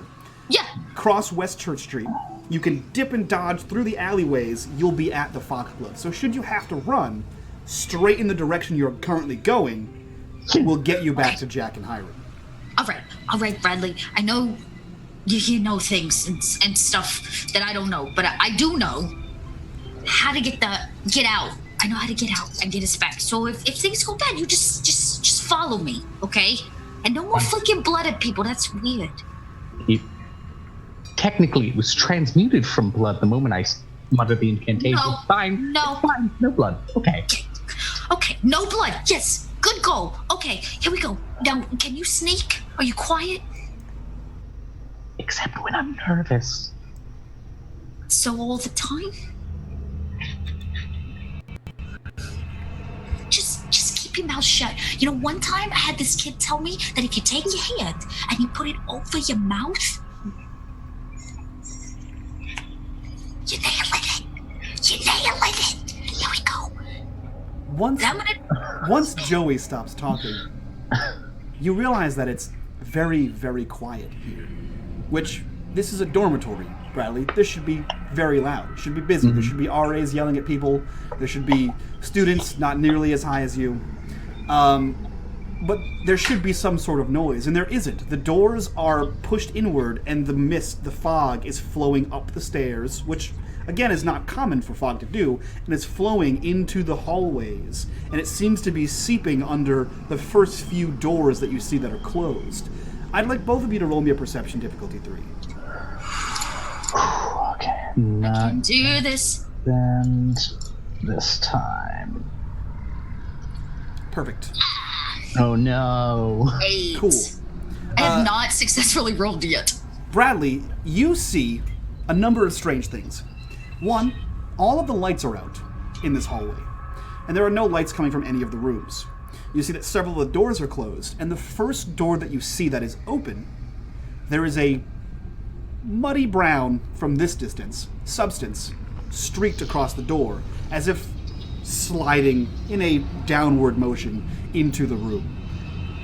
Yeah. cross West Church Street, you can dip and dodge through the alleyways, you'll be at the Foxglove. So should you have to run straight in the direction you're currently going, will get you back to Jack and Hiram. All right, Bradley. I know you know things and stuff that I don't know, but I do know how to get out. I know how to get out and get us back. So if things go bad, you just follow me, okay? And no more flicking blood at people. That's weird. Technically, it was transmuted from blood the moment I muttered the incantation. No. Fine. No. Fine. No blood. Okay. Okay, no blood. Yes, good goal. Okay, here we go. Now, can you sneak? Are you quiet? Except when I'm nervous. So all the time? Just keep your mouth shut. You know, one time I had this kid tell me that if you take your hand and you put it over your mouth, you nail it. Here we go. Once Joey stops talking, you realize that it's very, very quiet here. Which, this is a dormitory, Bradley. This should be very loud. It should be busy. There should be RAs yelling at people. There should be students not nearly as high as you. But there should be some sort of noise, and there isn't. The doors are pushed inward, and the mist, the fog, is flowing up the stairs, which, again, is not common for fog to do, and it's flowing into the hallways, and it seems to be seeping under the first few doors that you see that are closed. I'd like both of you to roll me a perception difficulty 3. Okay. I can Not do this. and this time. Perfect. Oh no. 8. Cool. I have not successfully rolled yet. Bradley, you see a number of strange things. One, all of the lights are out in this hallway, and there are no lights coming from any of the rooms. You see that several of the doors are closed, and the first door that you see that is open, there is a muddy brown, from this distance, substance streaked across the door, as if sliding in a downward motion into the room.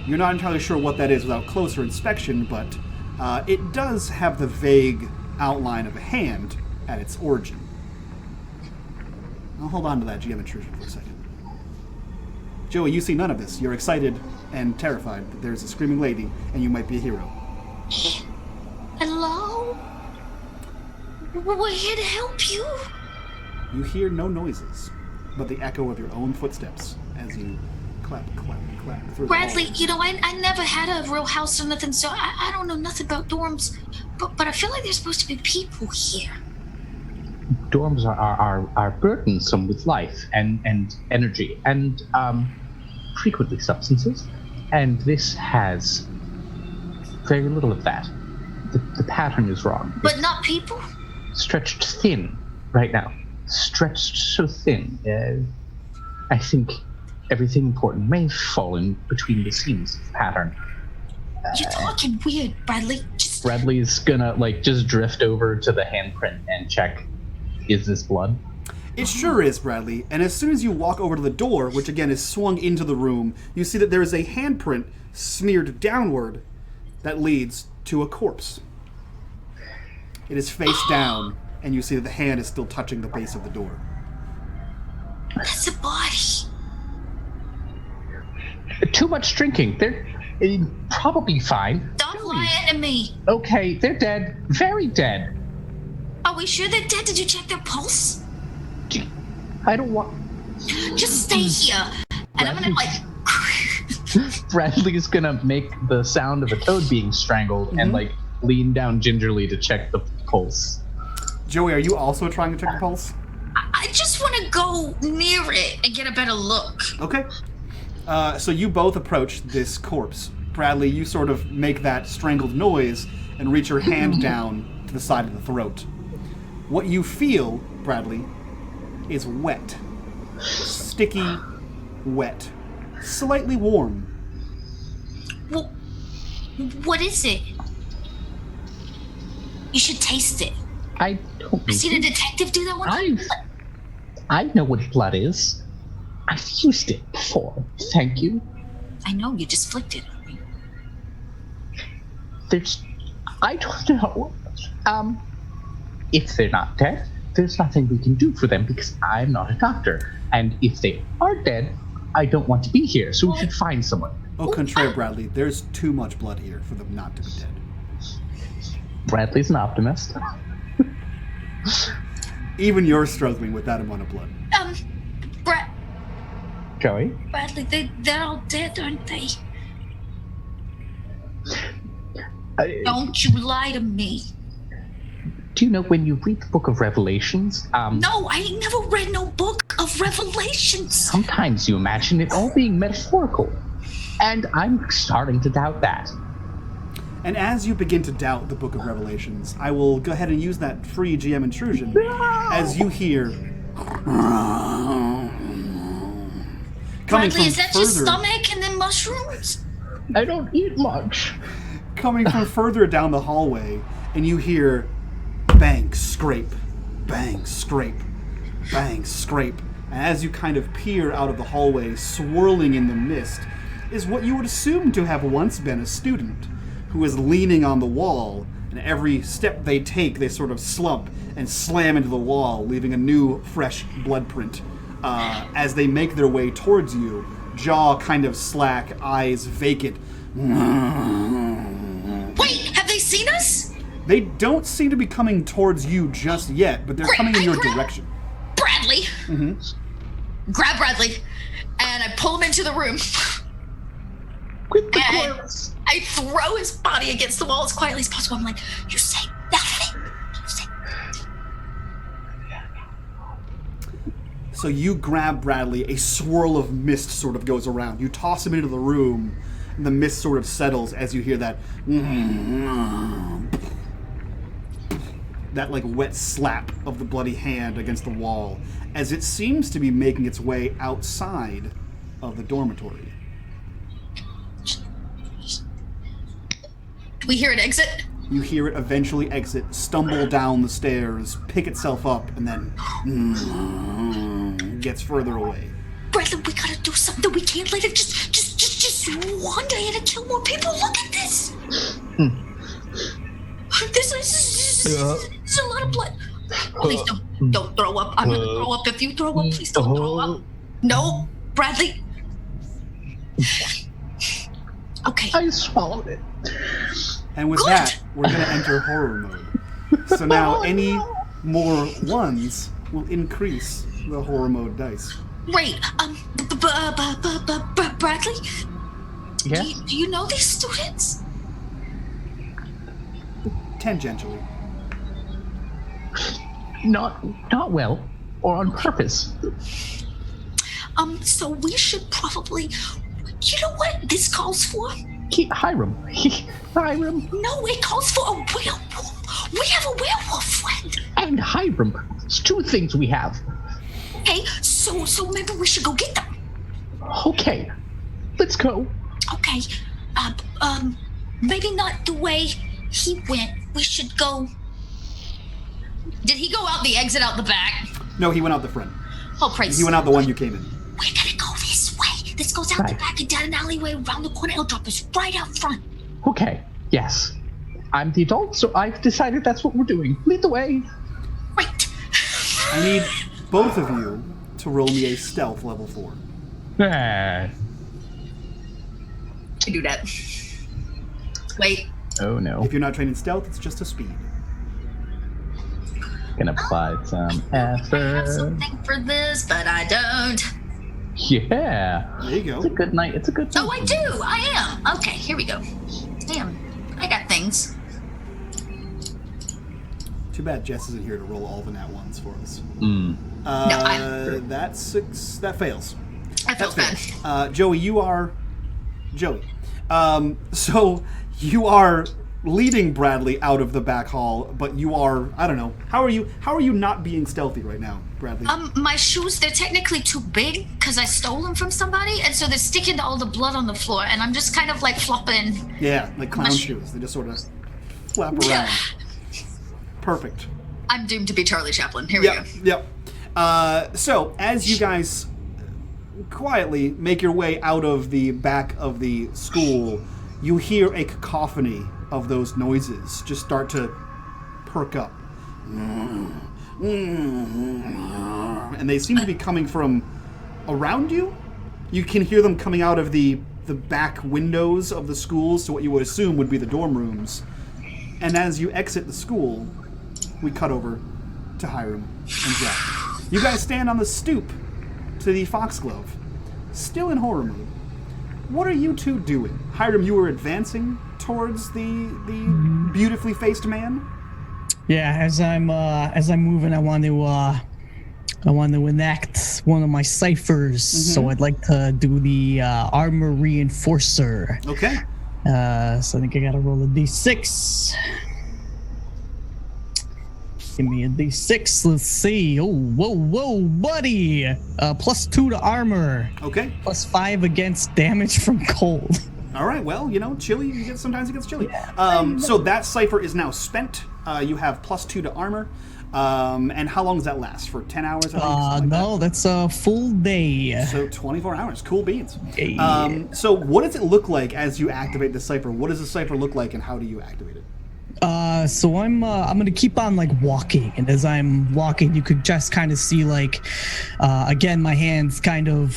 You're not entirely sure what that is without closer inspection, but it does have the vague outline of a hand at its origin. I'll hold on to that GM intrusion for a second. Joey, you see none of this. You're excited and terrified that there's a screaming lady and you might be a hero. Hello? We're here to help you. You hear no noises, but the echo of your own footsteps as you clap, clap, clap through Bradley, the hallway. you know, I never had a real house or nothing, so I don't know nothing about dorms. But I feel like there's supposed to be people here. Dorms are burdensome with life and energy and frequently substances, and this has very little of that. The pattern is wrong. But not people? Stretched thin right now. Stretched so thin. I think everything important may fall in between the seams of the pattern. You're talking weird, Bradley. Just Bradley's gonna just drift over to the handprint and check, is this blood? It sure is, Bradley. And as soon as you walk over to the door, which again is swung into the room, you see that there is a handprint smeared downward that leads to a corpse. It is face down, and you see that the hand is still touching the base of the door. that's a body. Too much drinking. They're probably fine. Stop lying to me. Okay, they're dead. Very dead. Are we sure they're dead? Did you check their pulse? I don't want... Just stay here. And I'm gonna Bradley's gonna make the sound of a toad being strangled and lean down gingerly to check the pulse. Joey, are you also trying to check the pulse? I just want to go near it and get a better look. Okay. So you both approach this corpse. Bradley, you sort of make that strangled noise and reach your hand down to the side of the throat. What you feel, Bradley, is wet. Sticky, wet. Slightly warm. Well, what is it? You should taste it. I don't. I seen a detective do that one time. I know what blood is. I've used it before. Thank you. I know, you just flicked it at me. I don't know. If they're not dead, there's nothing we can do for them because I'm not a doctor. And if they are dead, I don't want to be here, so we should find someone. Au contraire, Bradley, there's too much blood here for them not to be dead. Bradley's an optimist. Even you're struggling with that amount of blood. Joey? Bradley, they're all dead, aren't they? Don't you lie to me. Do you know when you read the Book of Revelations? No, I ain't never read no Book of Revelations. Sometimes you imagine it all being metaphorical. And I'm starting to doubt that. And as you begin to doubt the Book of Revelations, I will go ahead and use that free GM intrusion as you hear... Bradley, is that your stomach and then mushrooms? I don't eat much. Coming from further down the hallway, and you hear bang, scrape, bang, scrape, bang, scrape. And as you kind of peer out of the hallway, swirling in the mist, is what you would assume to have once been a student who is leaning on the wall, and every step they take, they sort of slump and slam into the wall, leaving a new, fresh blood print. As they make their way towards you, jaw kind of slack, eyes vacant. Wait, have they seen us? They don't seem to be coming towards you just yet, but they're coming in your direction. Bradley! Mm-hmm. Grab Bradley, and I pull him into the room. With the And corpse. I throw his body against the wall as quietly as possible. I'm like, you say nothing. You say So you grab Bradley, a swirl of mist sort of goes around. You toss him into the room, and the mist sort of settles as you hear that like wet slap of the bloody hand against the wall, as it seems to be making its way outside of the dormitory. Do we hear it exit? You hear it eventually exit, stumble down the stairs, pick itself up, and then gets further away. Bradley, we gotta do something. We can't let it just one day and kill more people. Look at this. This is a lot of blood. Please don't throw up. I'm gonna throw up. If you throw up, please don't throw up. No, Bradley. Okay. I swallowed it. And with that, we're going to enter horror mode. So now any more ones will increase the horror mode dice. Wait, Bradley? Yeah? Do you know these students? Tangentially. Not well, or on purpose. So we should probably... You know what this calls for? Hiram. Hiram. No, it calls for a werewolf. We have a werewolf friend. And Hiram. It's two things we have. Okay, so maybe we should go get them. Okay. Let's go. Okay, maybe not the way he went. We should go... Did he go out the exit out the back? No, he went out the front. Oh, praise. He went out the one you came in. We're gonna go this way. This goes out the back and down an alleyway around the corner. It'll drop us right out front. Okay. Yes. I'm the adult, so I've decided that's what we're doing. Lead the way. Right. I need both of you to roll me a stealth level 4. I do that. Wait. Oh no. If you're not trained in stealth, it's just a speed. Gonna apply some I have effort. something for this, but I don't. Yeah. There you go. It's a good night. It's a good night. Oh, I do. I am. Okay, here we go. Damn. I got things. Too bad Jess isn't here to roll all the nat ones for us. That's 6. That fails. I felt bad. Joey, you are... Joey. So, you are leading Bradley out of the back hall, but you are, I don't know, how are you not being stealthy right now, Bradley? My shoes, they're technically too big because I stole them from somebody, and so they're sticking to all the blood on the floor, and I'm just kind of like flopping. Yeah, like clown shoes. They just sort of flap around. Yeah. Perfect. I'm doomed to be Charlie Chaplin. Here we go. Yep. So, as you guys quietly make your way out of the back of the school, you hear a cacophony of those noises just start to perk up. And they seem to be coming from around you. You can hear them coming out of the back windows of the school, so what you would assume would be the dorm rooms. And as you exit the school, we cut over to Hiram and Jack. You guys stand on the stoop to the Foxglove, still in horror mode. What are you two doing? Hiram, you were advancing towards the beautifully faced man? Yeah, as I'm moving, I want to enact one of my ciphers. So I'd like to do the armor reinforcer. Okay. So I think I gotta roll a d6. Give me a d6. Let's see. Oh, whoa, buddy. +2 to armor. Okay. +5 against damage from cold. All right. Well, chili. Sometimes it gets chilly. So that cipher is now spent. You have +2 to armor. And how long does that last? For 10 hours? I think, no, that's a full day. So 24 hours. Cool beans. Yeah. So what does it look like as you activate the cipher? What does the cipher look like, and how do you activate it? So I'm gonna keep on like walking, and as I'm walking, you could just kind of see like, again, my hands kind of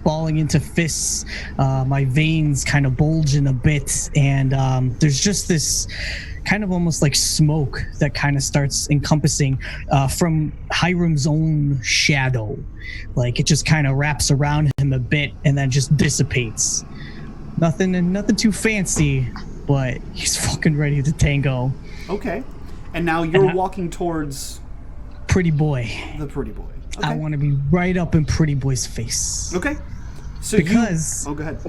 falling into fists, my veins kind of bulging a bit, and there's just this kind of almost like smoke that kind of starts encompassing from Hiram's own shadow. Like it just kind of wraps around him a bit and then just dissipates. Nothing too fancy, but he's fucking ready to tango. Okay. And now you're walking towards Pretty Boy. the pretty boy. Okay. I want to be right up in Pretty Boy's face. Okay. So Because go ahead.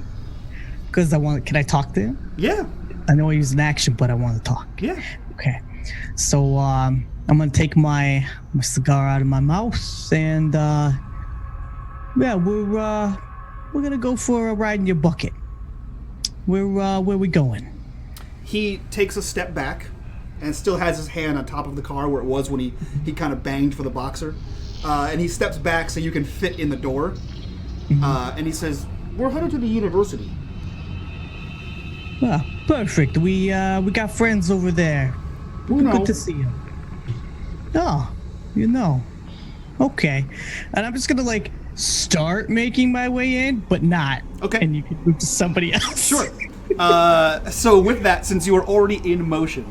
Because can I talk to him? Yeah. I know I use an action, but I want to talk. Yeah. Okay. So I'm gonna take my cigar out of my mouth, and yeah, we're gonna go for a ride in your bucket. Where we going? He takes a step back and still has his hand on top of the car where it was when he kind of banged for the boxer. And he steps back so you can fit in the door. And he says, "We're headed to the university." Ah, perfect. We got friends over there. Good to see you. Oh, Okay. And I'm just gonna like start making my way in, but not. Okay. And you can move to somebody else. Sure. So with that, since you are already in motion,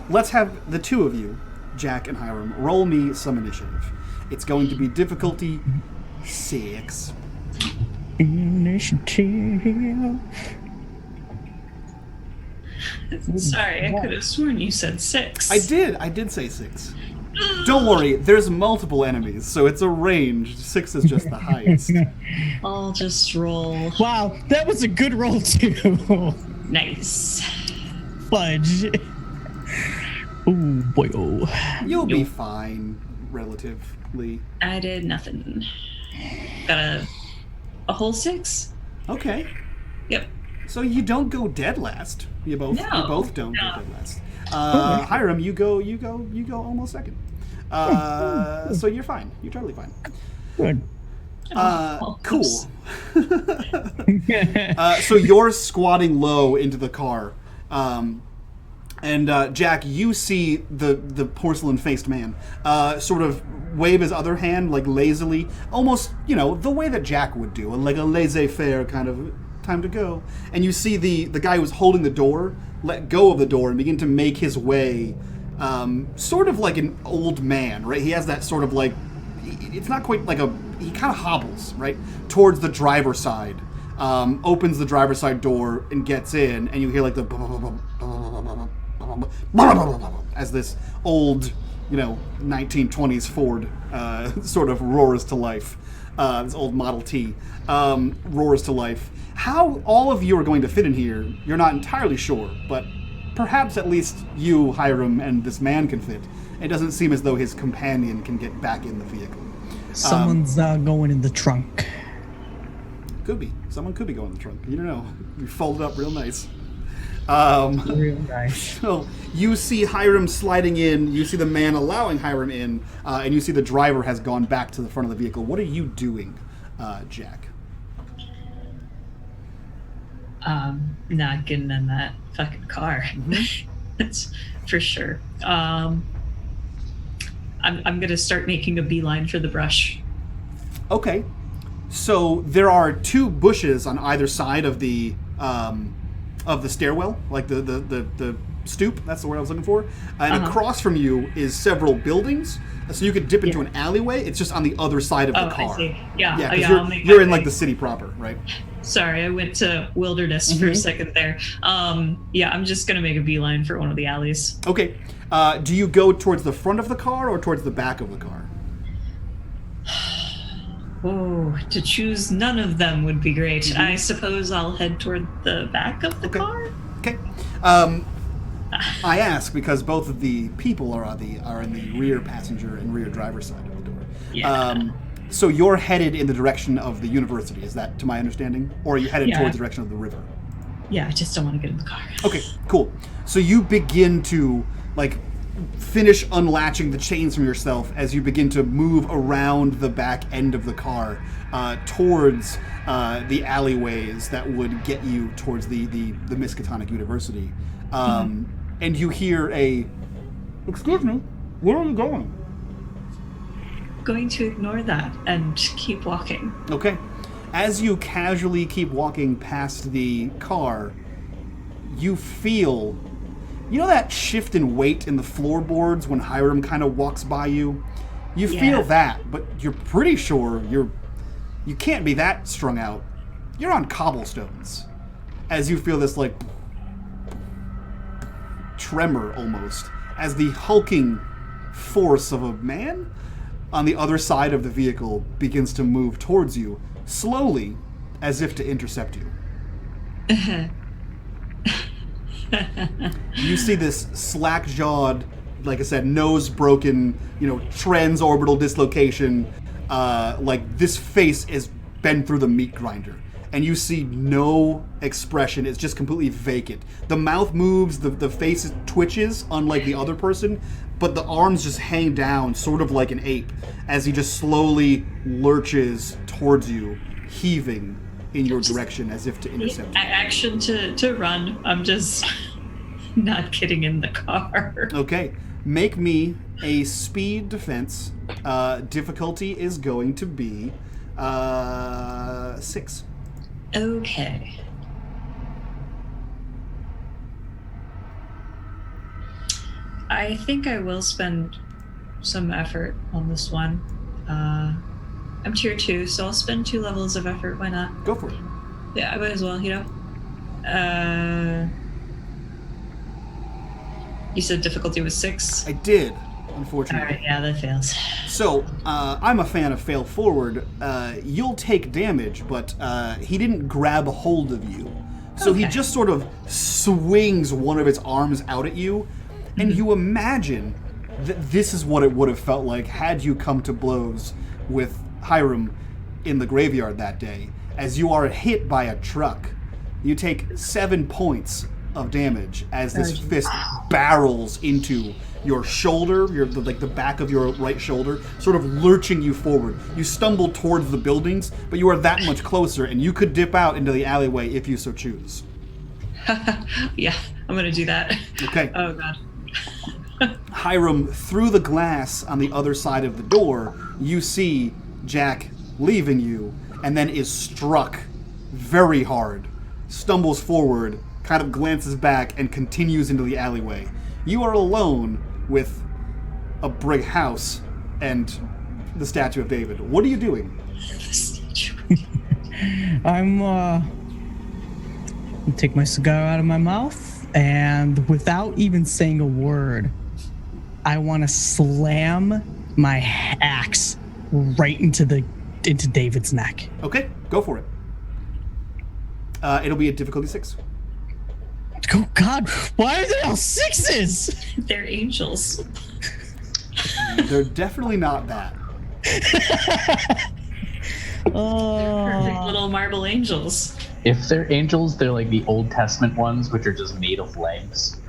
let's have the two of you, Jack and Hiram, roll me some initiative. It's going to be difficulty 6. Initiative. Sorry, I could have sworn you said 6. I did say 6. Don't worry, there's multiple enemies, so it's a range. 6 is just the highest. I'll just roll. Wow, that was a good roll too. Nice. Fudge. Ooh, boy. Oh. You'll be fine, relatively. I did nothing. Got a whole 6. Okay. Yep. So you don't go dead last. You both don't go dead last. Hiram, you go almost second. So you're fine. You're totally fine. Good. Cool. So you're squatting low into the car. And Jack, you see the porcelain-faced man sort of wave his other hand, like lazily, almost, the way that Jack would do, like a laissez-faire kind of time to go. And you see the guy who's holding the door let go of the door and begin to make his way, sort of like an old man, right? He has that sort of like, it's not quite like he kind of hobbles, right, towards the driver's side. Opens the driver's side door and gets in, and you hear like the as this old 1920s Ford sort of roars to life. This old Model T roars to life. How all of you are going to fit in here, you're not entirely sure, but perhaps at least you, Hiram, and this man can fit. It doesn't seem as though his companion can get back in the vehicle. Someone's going in the trunk. Could be. Someone could be going in the trunk. You don't know. You fold it up real nice. Real nice. So you see Hiram sliding in, you see the man allowing Hiram in, and you see the driver has gone back to the front of the vehicle. What are you doing, Jack? Not getting in that fucking car. Mm-hmm. That's for sure. I'm gonna start making a beeline for the brush. Okay. So there are two bushes on either side of the stairwell, like the stoop. That's the word I was looking for. And across from you is several buildings, so you could dip into an alleyway. It's just on the other side of the car. I see. Yeah. Yeah, you're in like the city proper, right? Sorry, I went to wilderness for a second there. Yeah, I'm just gonna make a beeline for one of the alleys. Okay. Do you go towards the front of the car or towards the back of the car? Oh, to choose none of them would be great. Mm-hmm. I suppose I'll head toward the back of the car. Okay. I ask because both of the people are in the rear passenger and rear driver side of the door. Yeah. So you're headed in the direction of the university. Is that to my understanding, or are you headed towards the direction of the river? Yeah, I just don't want to get in the car. Okay, cool. So you begin to finish unlatching the chains from yourself as you begin to move around the back end of the car towards the alleyways that would get you towards the Miskatonic University. And you hear "Excuse me, where are you going?" Going to ignore that and keep walking. Okay. As you casually keep walking past the car, you feel... You know that shift in weight in the floorboards when Hiram kind of walks by you? You feel that, but you're pretty sure you can't be that strung out. You're on cobblestones. As you feel this tremor almost, as the hulking force of a man on the other side of the vehicle begins to move towards you, slowly, as if to intercept you. You see this slack-jawed, like I said, nose broken, transorbital dislocation, this face has been through the meat grinder. And you see no expression. It's just completely vacant. The mouth moves, the face twitches, unlike the other person, but the arms just hang down, sort of like an ape, as he just slowly lurches towards you, heaving in your direction as if to intercept you. Action to run. I'm just not getting in the car. Okay. Make me a speed defense. Difficulty is going to be 6. Okay. I think I will spend some effort on this one. I'm tier 2, so I'll spend 2 levels of effort. Why not? Go for it. Yeah, I might as well, You said difficulty was 6? I did, unfortunately. Alright, yeah, that fails. So, I'm a fan of fail forward. You'll take damage, but he didn't grab a hold of you. So he just sort of swings one of his arms out at you, and you imagine that this is what it would have felt like had you come to blows with Hiram in the graveyard that day. As you are hit by a truck, you take 7 points of damage as this fist barrels into your shoulder, the back of your right shoulder, sort of lurching you forward. You stumble towards the buildings, but you are that much closer, and you could dip out into the alleyway if you so choose. Yeah, I'm gonna do that. Okay. Oh god. Hiram, through the glass on the other side of the door, you see Jack leaving you, and then is struck very hard, stumbles forward, kind of glances back, and continues into the alleyway. You are alone with a brick house and the Statue of David. What are you doing? I'm take my cigar out of my mouth, and without even saying a word, I want to slam my axe right into David's neck. Okay, go for it. It'll be a difficulty 6. Oh God, why are they all 6s? They're angels. They're definitely not that. Perfect little marble angels. If they're angels, they're like the Old Testament ones, which are just made of legs.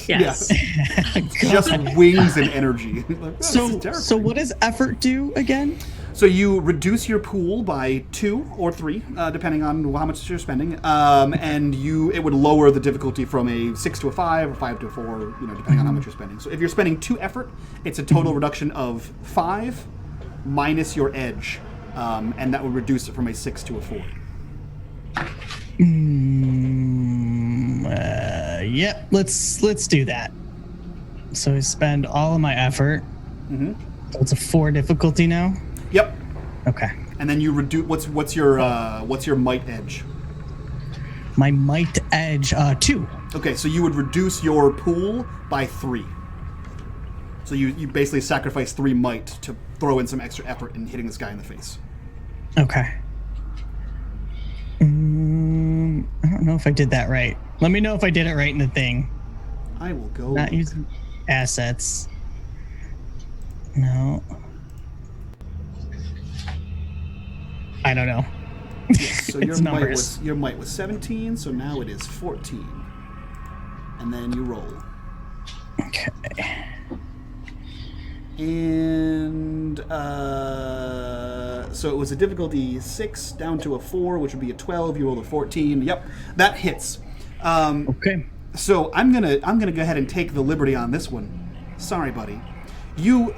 Yes. Yeah. Just wings and energy. Like, oh, So what does effort do again? So you reduce your pool by 2 or 3, depending on how much you're spending, and it would lower the difficulty from a 6 to a 5 or 5 to a 4, depending on how much you're spending. So if you're spending 2 effort, it's a total reduction of 5 minus your edge, and that would reduce it from a 6 to a 4. Yep. Let's do that. So I spend all of my effort. Mm-hmm. So it's a 4 difficulty now. Yep. Okay. And then you reduce. What's your might edge? My might edge 2. Okay, so you would reduce your pool by 3. So you basically sacrifice 3 might to throw in some extra effort in hitting this guy in the face. Okay. I don't know if I did that right. Let me know if I did it right in the thing. I will go. Not using assets. No. I don't know. Yes, so It's numbers. your might was 17, so now it is 14. And then you roll. Okay. And so it was a difficulty 6 down to a 4, which would be a 12. You rolled a 14. Yep, that hits. Okay. So I'm gonna go ahead and take the liberty on this one. Sorry, buddy. You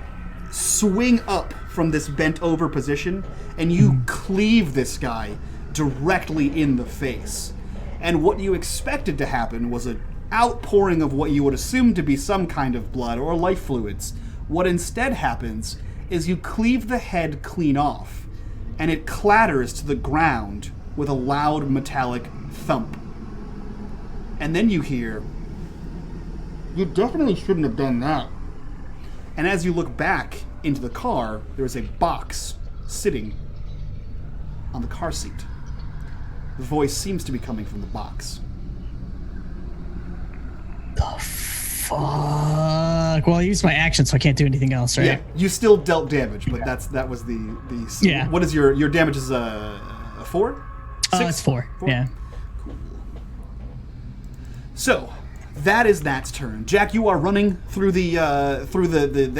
swing up from this bent over position and you cleave this guy directly in the face. And what you expected to happen was an outpouring of what you would assume to be some kind of blood or life fluids. What instead happens is you cleave the head clean off, and it clatters to the ground with a loud metallic thump. And then you hear, "You definitely shouldn't have done that." And as you look back into the car, there is a box sitting on the car seat. The voice seems to be coming from the box. Fuck. Well, I used my action, so I can't do anything else, right? Yeah, you still dealt damage, but that was the. Yeah. What is your damage? Is a 4? 6? It's 4. Yeah. Cool. So, that is that's turn. Jack, you are running through the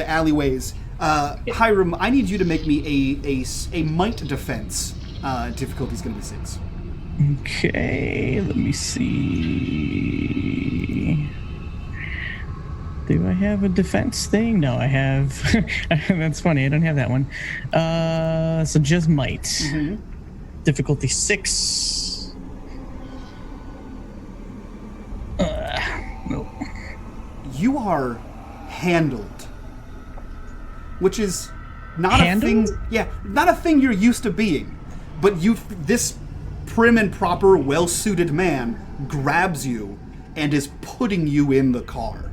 alleyways. Hiram, I need you to make me a might defense. Difficulty is going to be 6. Okay, let me see. Do I have a defense thing? No, I have. That's funny. I don't have that one. So just might. Mm-hmm. Difficulty 6. Nope. You are handled, which is not Handled? a thing. Yeah, not a thing you're used to being. But this prim and proper, well-suited man grabs you and is putting you in the car.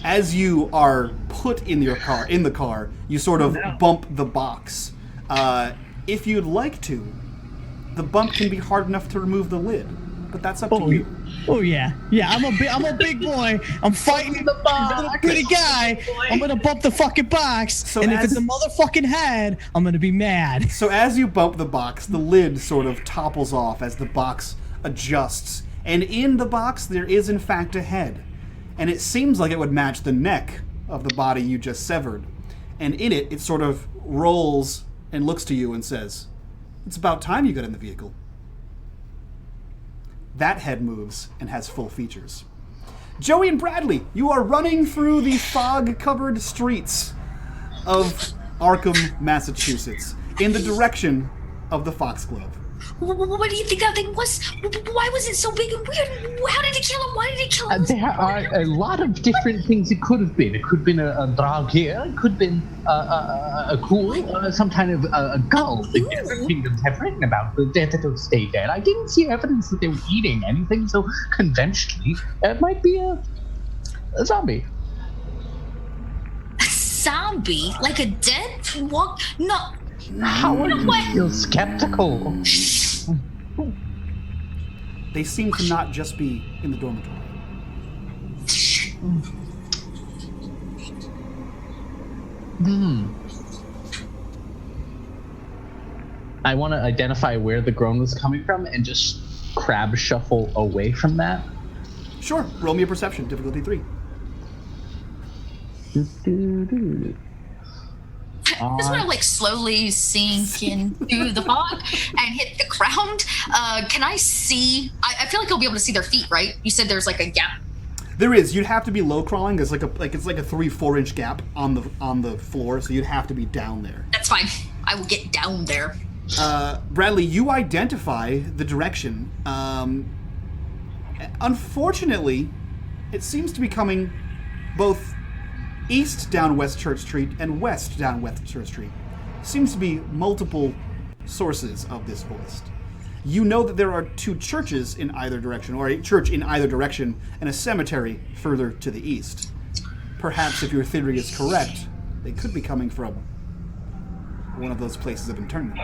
As you are put in the car, you sort of bump the box. If you'd like to, the bump can be hard enough to remove the lid, but that's up to you. Oh yeah. I'm a big boy. I'm fighting the little pretty guy. I'm gonna bump the fucking box, and if it's a motherfucking head, I'm gonna be mad. So as you bump the box, the lid sort of topples off as the box adjusts, and in the box there is in fact a head. And it seems like it would match the neck of the body you just severed. And in it, it sort of rolls and looks to you and says, "It's about time you got in the vehicle." That head moves and has full features. Joey and Bradley, you are running through the fog-covered streets of Arkham, Massachusetts, in the direction of the Foxglove. What do you think that thing was? Why was it so big and weird? How did it kill him? Why did it kill him? There are a lot of different things it could have been. It could have been a dragir. It could have been a ghoul, some kind of a gull. The different kingdoms have written about the death that stay dead. I didn't see evidence that they were eating anything, so conventionally, it might be a A zombie. A zombie? Like a dead walk? No. How are you still skeptical? They seem to not just be in the dormitory. I want to identify where the groan was coming from and just crab shuffle away from that. Sure. Roll me a perception. Difficulty 3. I just want to like slowly sink into the fog and hit the ground. Can I see? I feel like I'll be able to see their feet, right? You said there's like a gap. There is. You'd have to be low crawling. There's like a 3-4 inch gap on the floor, so you'd have to be down there. That's fine. I will get down there. Bradley, you identify the direction. Unfortunately, it seems to be coming both east down West Church Street and west down West Church Street. Seems to be multiple sources of this voice. You know that there are 2 churches in either direction, or a church in either direction, and a cemetery further to the east. Perhaps, if your theory is correct, they could be coming from one of those places of internment.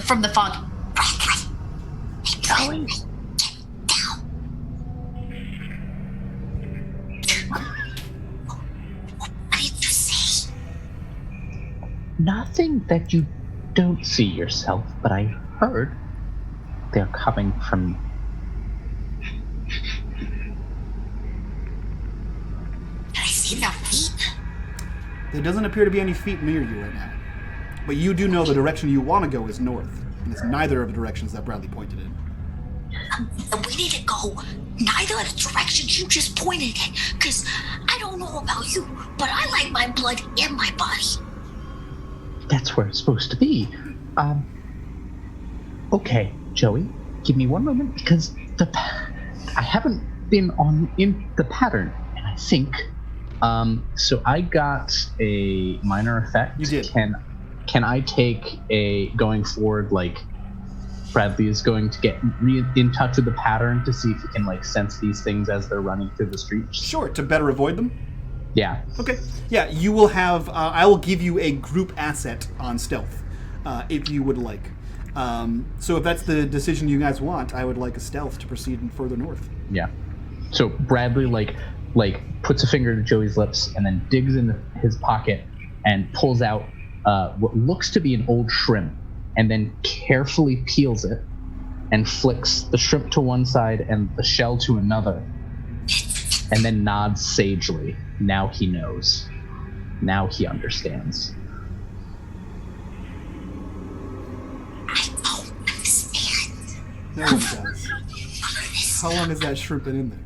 From the fog. Going. Nothing that you don't see yourself, but I heard they're coming from. Can I see their feet? There doesn't appear to be any feet near you right now. But you do know the direction you want to go is north, and it's neither of the directions that Bradley pointed in. We need to go neither of the directions you just pointed in, because I don't know about you, but I like my blood in my body. That's where it's supposed to be. Okay, Joey, give me one moment because I haven't been in the pattern, and I think. So I got a minor effect. You did. Can I take a going forward, like Bradley is going to get in touch with the pattern to see if he can like sense these things as they're running through the streets? Sure, to better avoid them? Yeah. Okay. Yeah, you will have, I will give you a group asset on stealth, if you would like. So if that's the decision you guys want, I would like a stealth to proceed further north. Yeah. So Bradley like puts a finger to Joey's lips and then digs into his pocket and pulls out what looks to be an old shrimp, and then carefully peels it and flicks the shrimp to one side and the shell to another, and then nods sagely. Now he knows. Now he understands. I don't understand. No one does. How long has that shrimp been in there?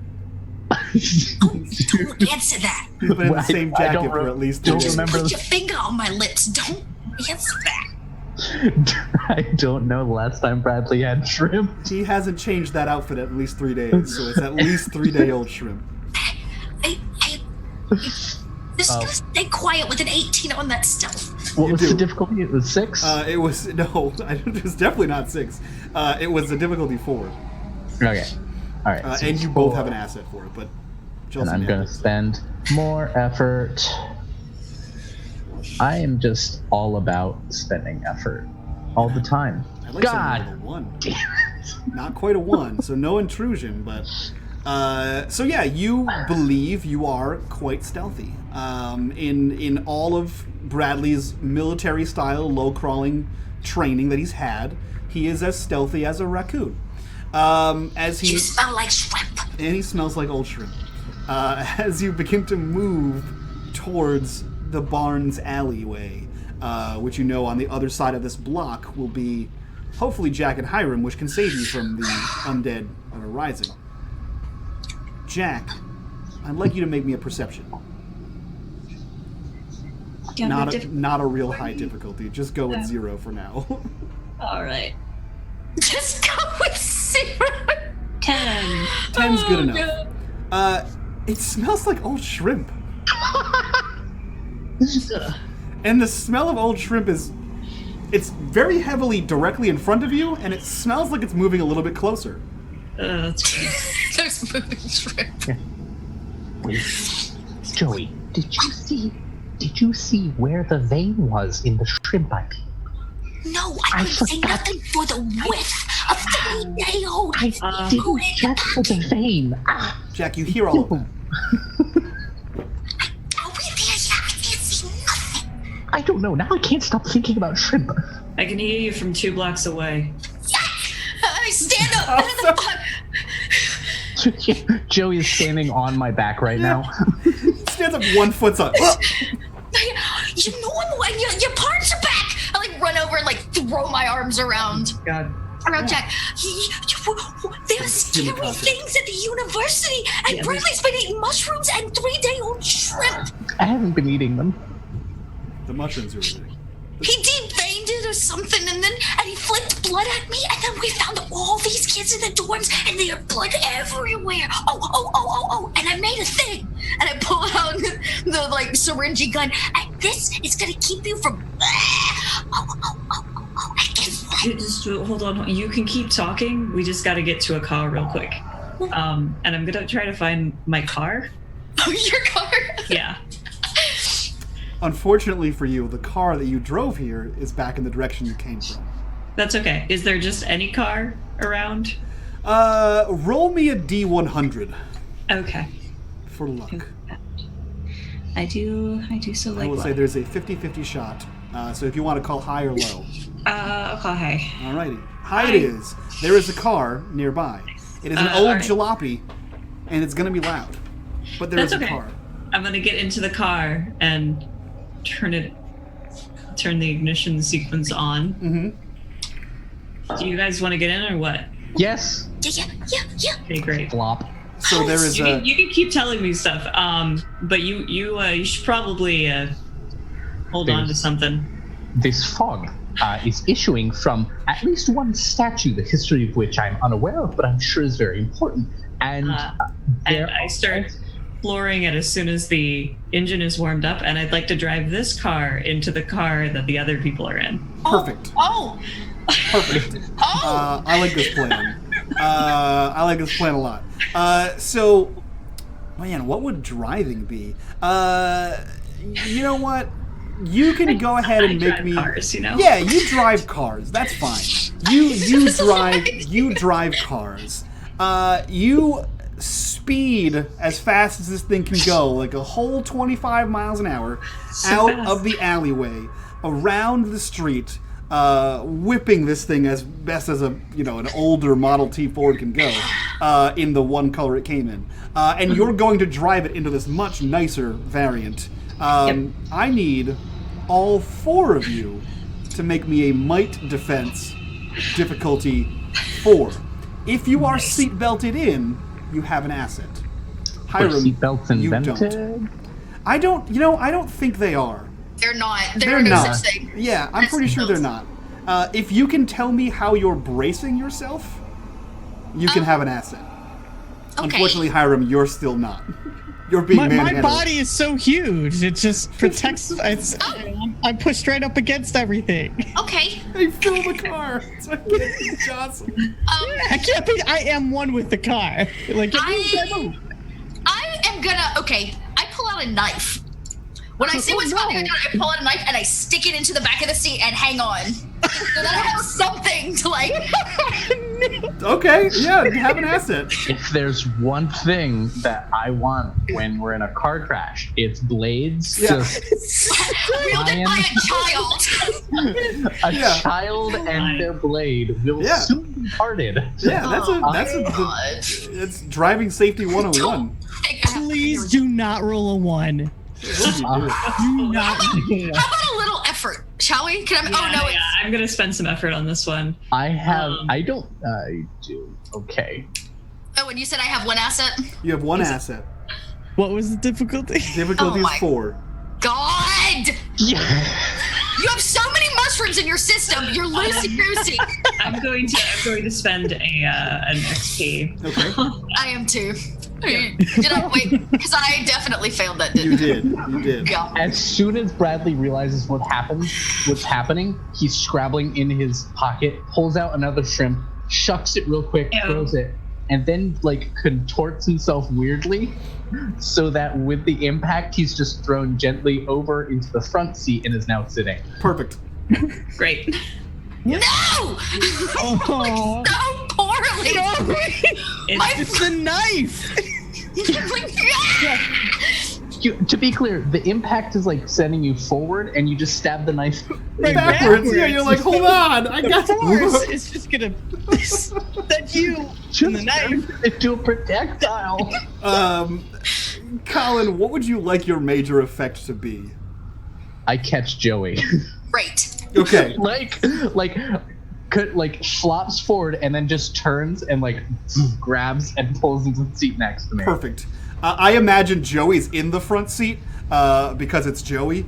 Don't answer that. He's been in the same I jacket don't for at least 3 don't days. remember. Put your finger on my lips. Don't answer that. I don't know the last time Bradley had shrimp. He hasn't changed that outfit at least 3 days, so it's at least 3-day-old shrimp. Just gonna stay quiet with an 18 on that stealth. What was do. the difficulty? It was 6? It was definitely not 6. It was a difficulty 4. Okay. All right. So and you both have an asset for it, but and I'm going to spend more effort. I am just all about spending effort all the time. I like God. something with a 1. Not quite a 1, so no intrusion, but... so yeah, you believe you are quite stealthy. In all of Bradley's military-style, low-crawling training that he's had, he is as stealthy as a raccoon. You smell like shrimp. And he smells like old shrimp. As you begin to move towards the barn's alleyway, which you know on the other side of this block will be, hopefully, Jack and Hiram, which can save you from the undead rising. Jack, I'd like you to make me a perception. Not a real high difficulty. Just go with 0 for now. All right. Just go with 0. 10. 10's good enough. It smells like old shrimp. And the smell of old shrimp it's very heavily directly in front of you, and it smells like it's moving a little bit closer. That's good. There's moving shrimp. Joey, did you see where the vein was in the shrimp I peeled? No, I couldn't say nothing for the width of 3-day-old. I didn't check for the vein. Jack, you hear all of that. Are we there yet? I can't see nothing. I don't know. Now I can't stop thinking about shrimp. I can hear you from 2 blocks away. Yes! I stand up. Joey is standing on my back right now. Stands up 1 foot up. You normal and your parts are back. I like run over and like throw my arms around God. Jack. There's scary things at the university, and Bradley's been eating mushrooms and 3-day-old shrimp. I haven't been eating them. The mushrooms are eating. He de-veined it or something, and he flicked blood at me, and then we found all these kids in the dorms, and there's blood everywhere. Oh, and I made a thing, and I pull out the like syringy gun, and this is gonna keep you from. I guess. Just hold on. You can keep talking. We just got to get to a car real quick. And I'm gonna try to find my car. Oh, your car. Yeah. Unfortunately for you, the car that you drove here is back in the direction you came from. That's okay. Is there just any car around? Roll me a D100 Okay. for luck. I do so like I will luck. say there's a 50-50 shot. So if you want to call high or low. I'll call high. Alrighty. High it is. There is a car nearby. It is an old alright. jalopy, and it's going to be loud. But there is That's a okay. car. I'm gonna get into the car and turn the ignition sequence on. Mm-hmm. Do you guys want to get in or what? Yes. Yeah. Okay, great. Flop. So there is You can keep telling me stuff, but you should probably hold on to something. This fog is issuing from at least one statue, the history of which I'm unaware of, but I'm sure is very important. And And I start exploring it as soon as the engine is warmed up, and I'd like to drive this car into the car that the other people are in. perfect. Oh. Perfect. I like this plan. I like this plan a lot. So, man, what would driving be? You know what? You can go ahead and make drive me. cars, you know? Yeah, you drive cars. That's fine. You drive cars. You speed as fast as this thing can go, like a whole 25 miles an hour, out of the alleyway, around the street, whipping this thing as best as an older Model T Ford can go, in the one color it came in, and you're going to drive it into this much nicer variant. I need all 4 of you to make me a might defense difficulty 4. If you are seat belted in, you have an asset. Hiram, seatbelts you invented? don't. I don't think they are. They're not. They're no not. such thing. Yeah, I'm pretty sure they're not. If you can tell me how you're bracing yourself, you can have an asset. Okay. Unfortunately, Hiram, you're still not. You're being My manhandled. body is so huge; it just protects. I'm pushed right up against everything. Okay. They fill the car. So I can't be Johnson. I can't be. I am one with the car. Like I am gonna. Okay. I pull out a knife. When I see what's popping, I pull out a knife and I stick it into the back of the seat and hang on, so that I have something to like. Okay, yeah, have an asset. If there's one thing that I want when we're in a car crash, it's blades. Yeah. Wielded by a child. Yeah. Child and their blade will Yeah. soon be parted. Yeah, God. it's driving safety 101. Please do not roll a 1. What do you do? Do not. How about a little effort, shall we? Can I? Yeah, I'm gonna spend some effort on this one. I do. Okay. Oh, and you said I have one asset? You have one asset. What was the difficulty? Difficulty is my- 4. God! Yeah. You have so many mushrooms in your system. You're loosey-goosey. I'm going to spend an XP. Okay. I am too. Did I wait? Because I definitely failed that, didn't I? You did. Yeah. As soon as Bradley realizes what's happening, he's scrabbling in his pocket, pulls out another shrimp, shucks it real quick, Ew. throws it, and then like contorts himself weirdly, so that with the impact, he's just thrown gently over into the front seat and is now sitting. Perfect. Great. No! Oh. So poorly! It's a knife. To be clear, the impact is like sending you forward, and you just stab the knife Backwards. Yeah, you're like, hold on, I got force is just gonna send you in the knife into a projectile. Colin, what would you like your major effect to be? I catch Joey. Great. Okay. like flops forward and then just turns and like grabs and pulls into the seat next to me. Perfect. I imagine Joey's in the front seat because it's Joey.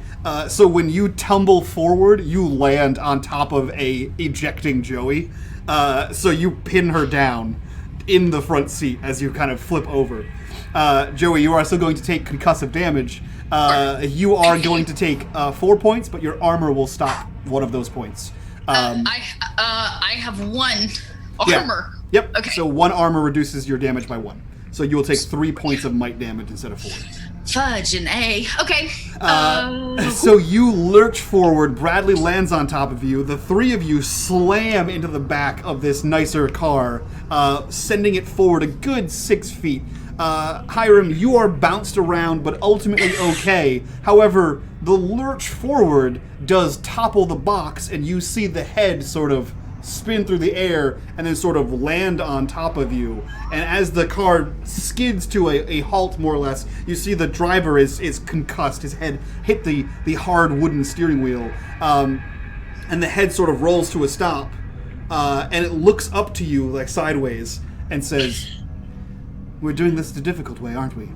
So when you tumble forward, you land on top of a ejecting Joey. So you pin her down in the front seat as you kind of flip over. Joey, you are still going to take concussive damage. You are going to take 4 points, but your armor will stop one of those points. I have 1 Yeah. armor. Yep. Okay. So 1 armor reduces your damage by 1. So you will take 3 points of might damage instead of 4. Fudge and A. Okay. So you lurch forward. Bradley lands on top of you. The 3 of you slam into the back of this nicer car, sending it forward a good 6 feet. Hiram, you are bounced around, but ultimately okay. However, the lurch forward does topple the box, and you see the head sort of spin through the air and then sort of land on top of you. And as the car skids to a halt, more or less, you see the driver is concussed. His head hit the hard wooden steering wheel, and the head sort of rolls to a stop, and it looks up to you like sideways and says, "We're doing this the difficult way, aren't we?"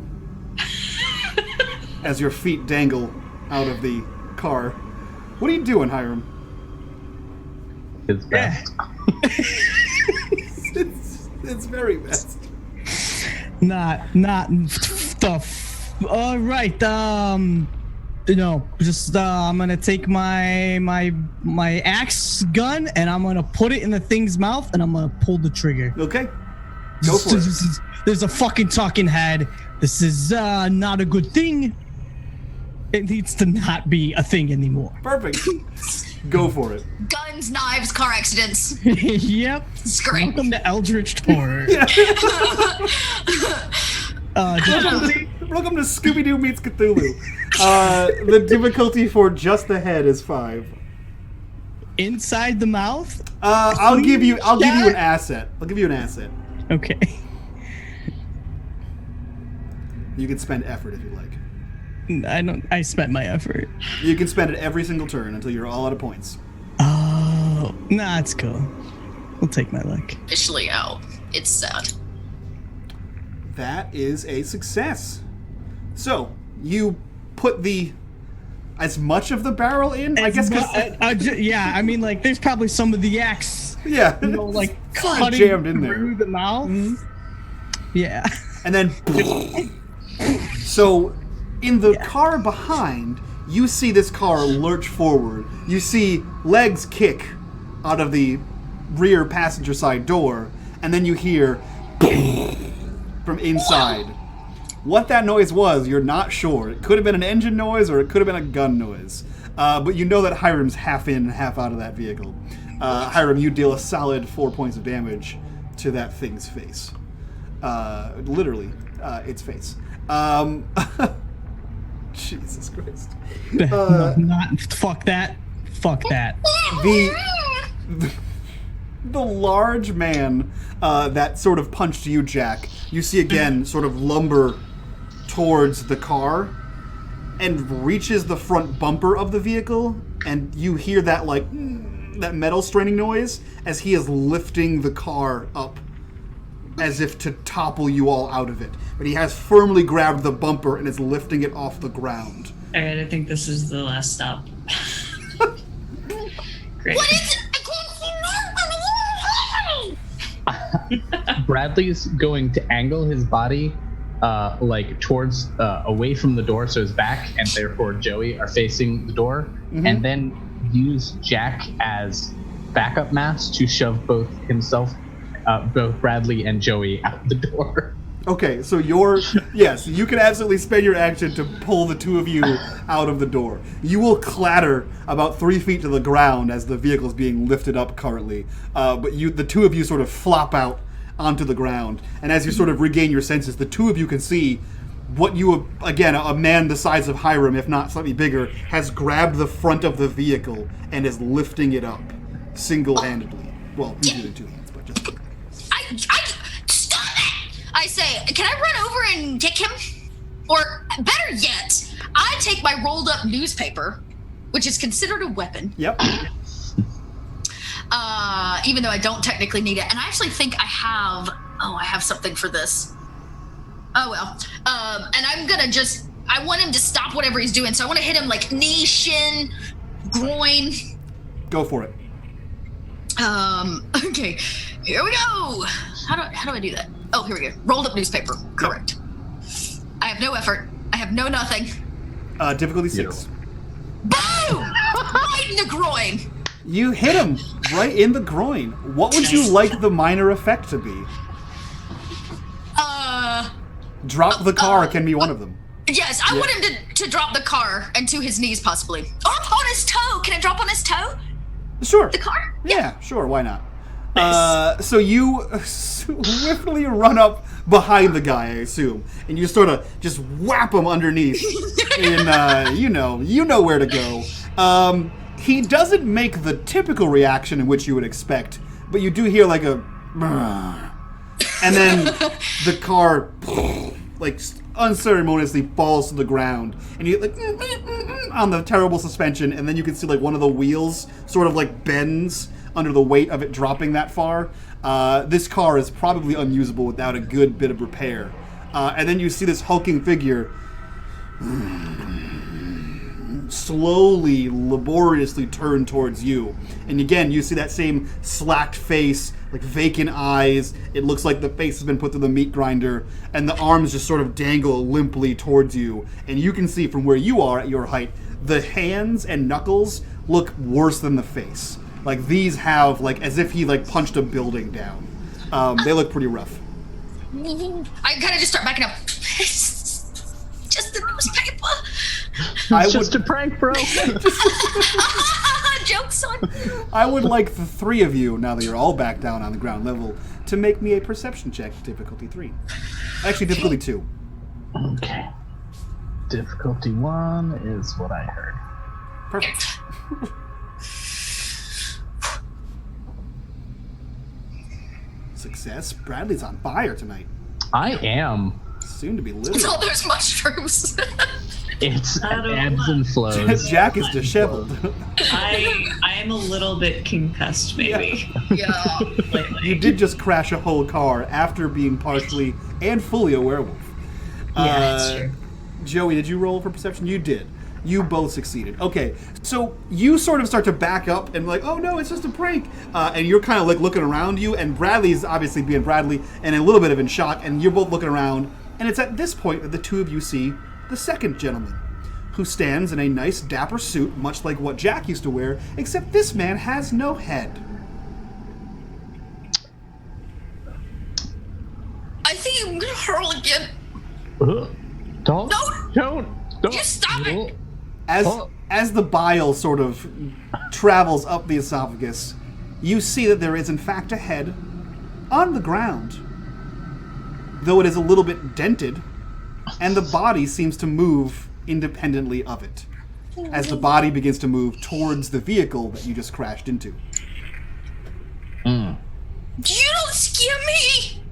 As your feet dangle out of the car. What are you doing, Hiram? His best. It's very best. Not stuff. All right. Just I'm gonna take my axe gun and I'm gonna put it in the thing's mouth and I'm gonna pull the trigger. Okay. Go for it. There's a fucking talking head. This is not a good thing. It needs to not be a thing anymore. Perfect. Go for it. Guns, knives, car accidents. Yep. It's great. Welcome to Eldritch Horror. Welcome to Scooby-Doo meets Cthulhu. The difficulty for just the head is 5. Inside the mouth? I'll give you an asset. I'll give you an asset. Okay. You can spend effort if you like. I spent my effort. You can spend it every single turn until you're all out of points. Oh, nah, it's cool. We'll take my luck. Officially out. It's sad. That is a success. So, you put as much of the barrel in? I guess yeah, I mean, like, there's probably some of the axe, yeah, like, cutting jammed in there through the mouth. Mm-hmm. Yeah. And then, so, in the car behind, you see this car lurch forward. You see legs kick out of the rear passenger side door, and then you hear from inside. What that noise was, you're not sure. It could have been an engine noise or it could have been a gun noise. But you know that Hiram's half in, half out of that vehicle. Hiram, you deal a solid 4 points of damage to that thing's face. Literally, its face. Jesus Christ. Fuck that. Fuck that. The large man that sort of punched you, Jack, you see again sort of lumber towards the car and reaches the front bumper of the vehicle, and you hear that that metal straining noise as he is lifting the car up as if to topple you all out of it. But he has firmly grabbed the bumper and is lifting it off the ground. All right, I think this is the last stop. Great. What is it? Bradley's going to angle his body towards away from the door, so his back and therefore Joey are facing the door, and then use Jack as backup mass to shove both himself both Bradley and Joey out the door. Okay, so yes, you can absolutely spend your action to pull the two of you out of the door. You will clatter about 3 feet to the ground as the vehicle is being lifted up currently, but the two of you sort of flop out onto the ground, and as you sort of regain your senses, the two of you can see what again, a man the size of Hiram, if not slightly bigger, has grabbed the front of the vehicle and is lifting it up single-handedly. Well, he's using 2 hands, but just... Stop it! I say, can I run over and kick him? Or, better yet, I take my rolled-up newspaper, which is considered a weapon. Yep. Even though I don't technically need it. And I actually think I have something for this. Oh, well. And I'm gonna I want him to stop whatever he's doing, so I want to hit him like knee, shin, groin. Go for it. Okay. Here we go. How do I do that? Oh, here we go. Rolled up newspaper. Correct. Yep. I have no effort. I have no nothing. Difficulty 6. Boom! Right in the groin. You hit him right in the groin. What would you like the minor effect to be? Drop the car can be one of them. Yes, I want him to drop the car and to his knees possibly. Or on his toe. Can I drop on his toe? Sure. The car? Yeah, sure, why not? Nice. So you swiftly run up behind the guy, I assume, and you sort of just whap him underneath. And you know where to go. He doesn't make the typical reaction in which you would expect, but you do hear like a... And then the car, like, unceremoniously falls to the ground, and you like on the terrible suspension, and then you can see like one of the wheels sort of like bends under the weight of it dropping that far. This car is probably unusable without a good bit of repair. And then you see this hulking figure slowly, laboriously turn towards you. And again, you see that same slacked face, like vacant eyes. It looks like the face has been put through the meat grinder, and the arms just sort of dangle limply towards you. And you can see from where you are at your height, the hands and knuckles look worse than the face. Like these have, like, as if he like punched a building down. They look pretty rough. I kind of just start backing up. Just the newspaper. It's just a prank, bro. Joke's on. I would like the three of you, now that you're all back down on the ground level, to make me a perception check, difficulty 3. Actually, difficulty 2. Okay. Difficulty 1 is what I heard. Perfect. Success. Bradley's on fire tonight. I am. Soon to be It's literal. all those mushrooms. It's ebbs and flows. Jack is disheveled. I am a little bit concussed, maybe. Yeah. You did just crash a whole car after being partially and fully a werewolf. Yeah, that's true. Joey, did you roll for perception? You did. You both succeeded. Okay, so you sort of start to back up and like, oh no, it's just a prank. And you're kind of like looking around you, and Bradley's obviously being Bradley and a little bit of in shock, and you're both looking around. And it's at this point that the two of you see the second gentleman, who stands in a nice dapper suit, much like what Jack used to wear, except this man has no head. I think I'm gonna hurl again. Don't. You stop it. As the bile sort of travels up the esophagus, you see that there is in fact a head on the ground, though it is a little bit dented, and the body seems to move independently of it, as the body begins to move towards the vehicle that you just crashed into. You don't scare me.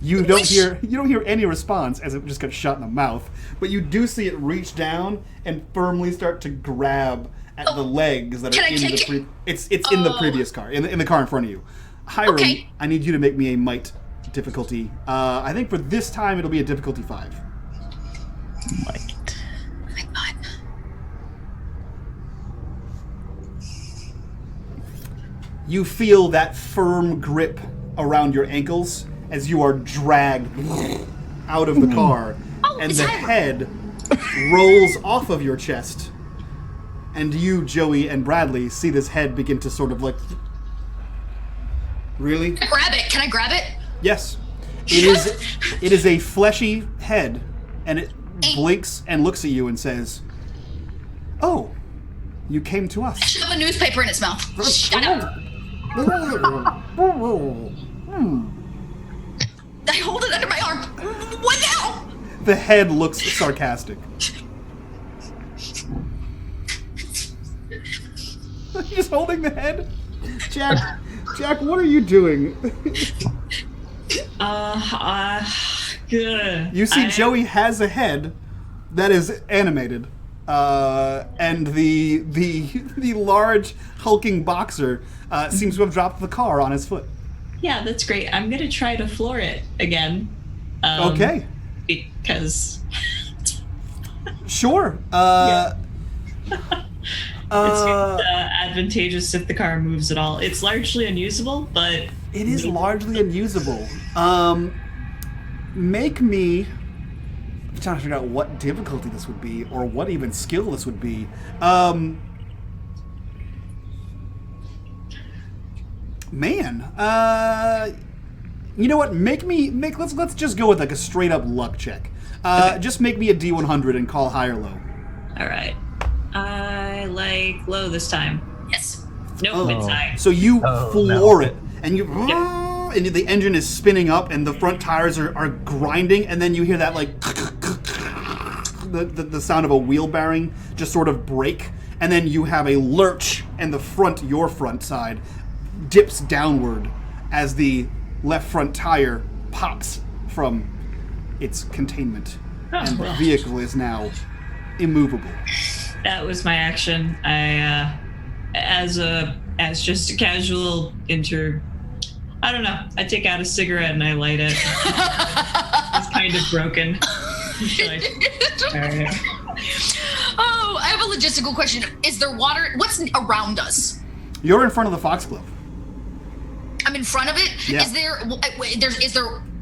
You don't hear any response as it just got shot in the mouth, but you do see it reach down and firmly start to grab at the legs that are in the it's in the previous car, in the car in front of you. Hiram, Okay. I need you to make me a might difficulty. I think for this time it'll be a difficulty 5. Might. You feel that firm grip around your ankles as you are dragged out of the car, and it's the Hiram. head rolls off of your chest And you, Joey, and Bradley see this head begin to sort of like... Really? Grab it. Can I grab it? Yes. It is a fleshy head, and it blinks and looks at you and says, "Oh, you came to us." Shove a newspaper in its mouth. Shut up. I hold it under my arm. What now? The head looks sarcastic. He's holding the head? Jack, what are you doing? Good. You see Joey has a head that is animated. And the large hulking boxer seems to have dropped the car on his foot. Yeah, that's great. I'm gonna try to floor it again. Okay. Because sure. It's advantageous if the car moves at all. It's largely unusable, but it is largely unusable. Make me. I'm trying to figure out what difficulty this would be, or what even skill this would be. You know what? Let's just go with like a straight up luck check. Okay. Just make me a D100 and call high or low. All right. I like low this time. Yes. Nope, it's high. So you floor it, and and the engine is spinning up, and the front tires are grinding, and then you hear that like the sound of a wheel bearing just sort of break, and then you have a lurch, and your front side dips downward as the left front tire pops from its containment, and the vehicle is now immovable. That was my action. I, as just a casual I don't know. I take out a cigarette and I light it. It's kind of broken. Like, all right. Oh, I have a logistical question. Is there water? What's around us? You're in front of the Foxglove. I'm in front of it? Yeah.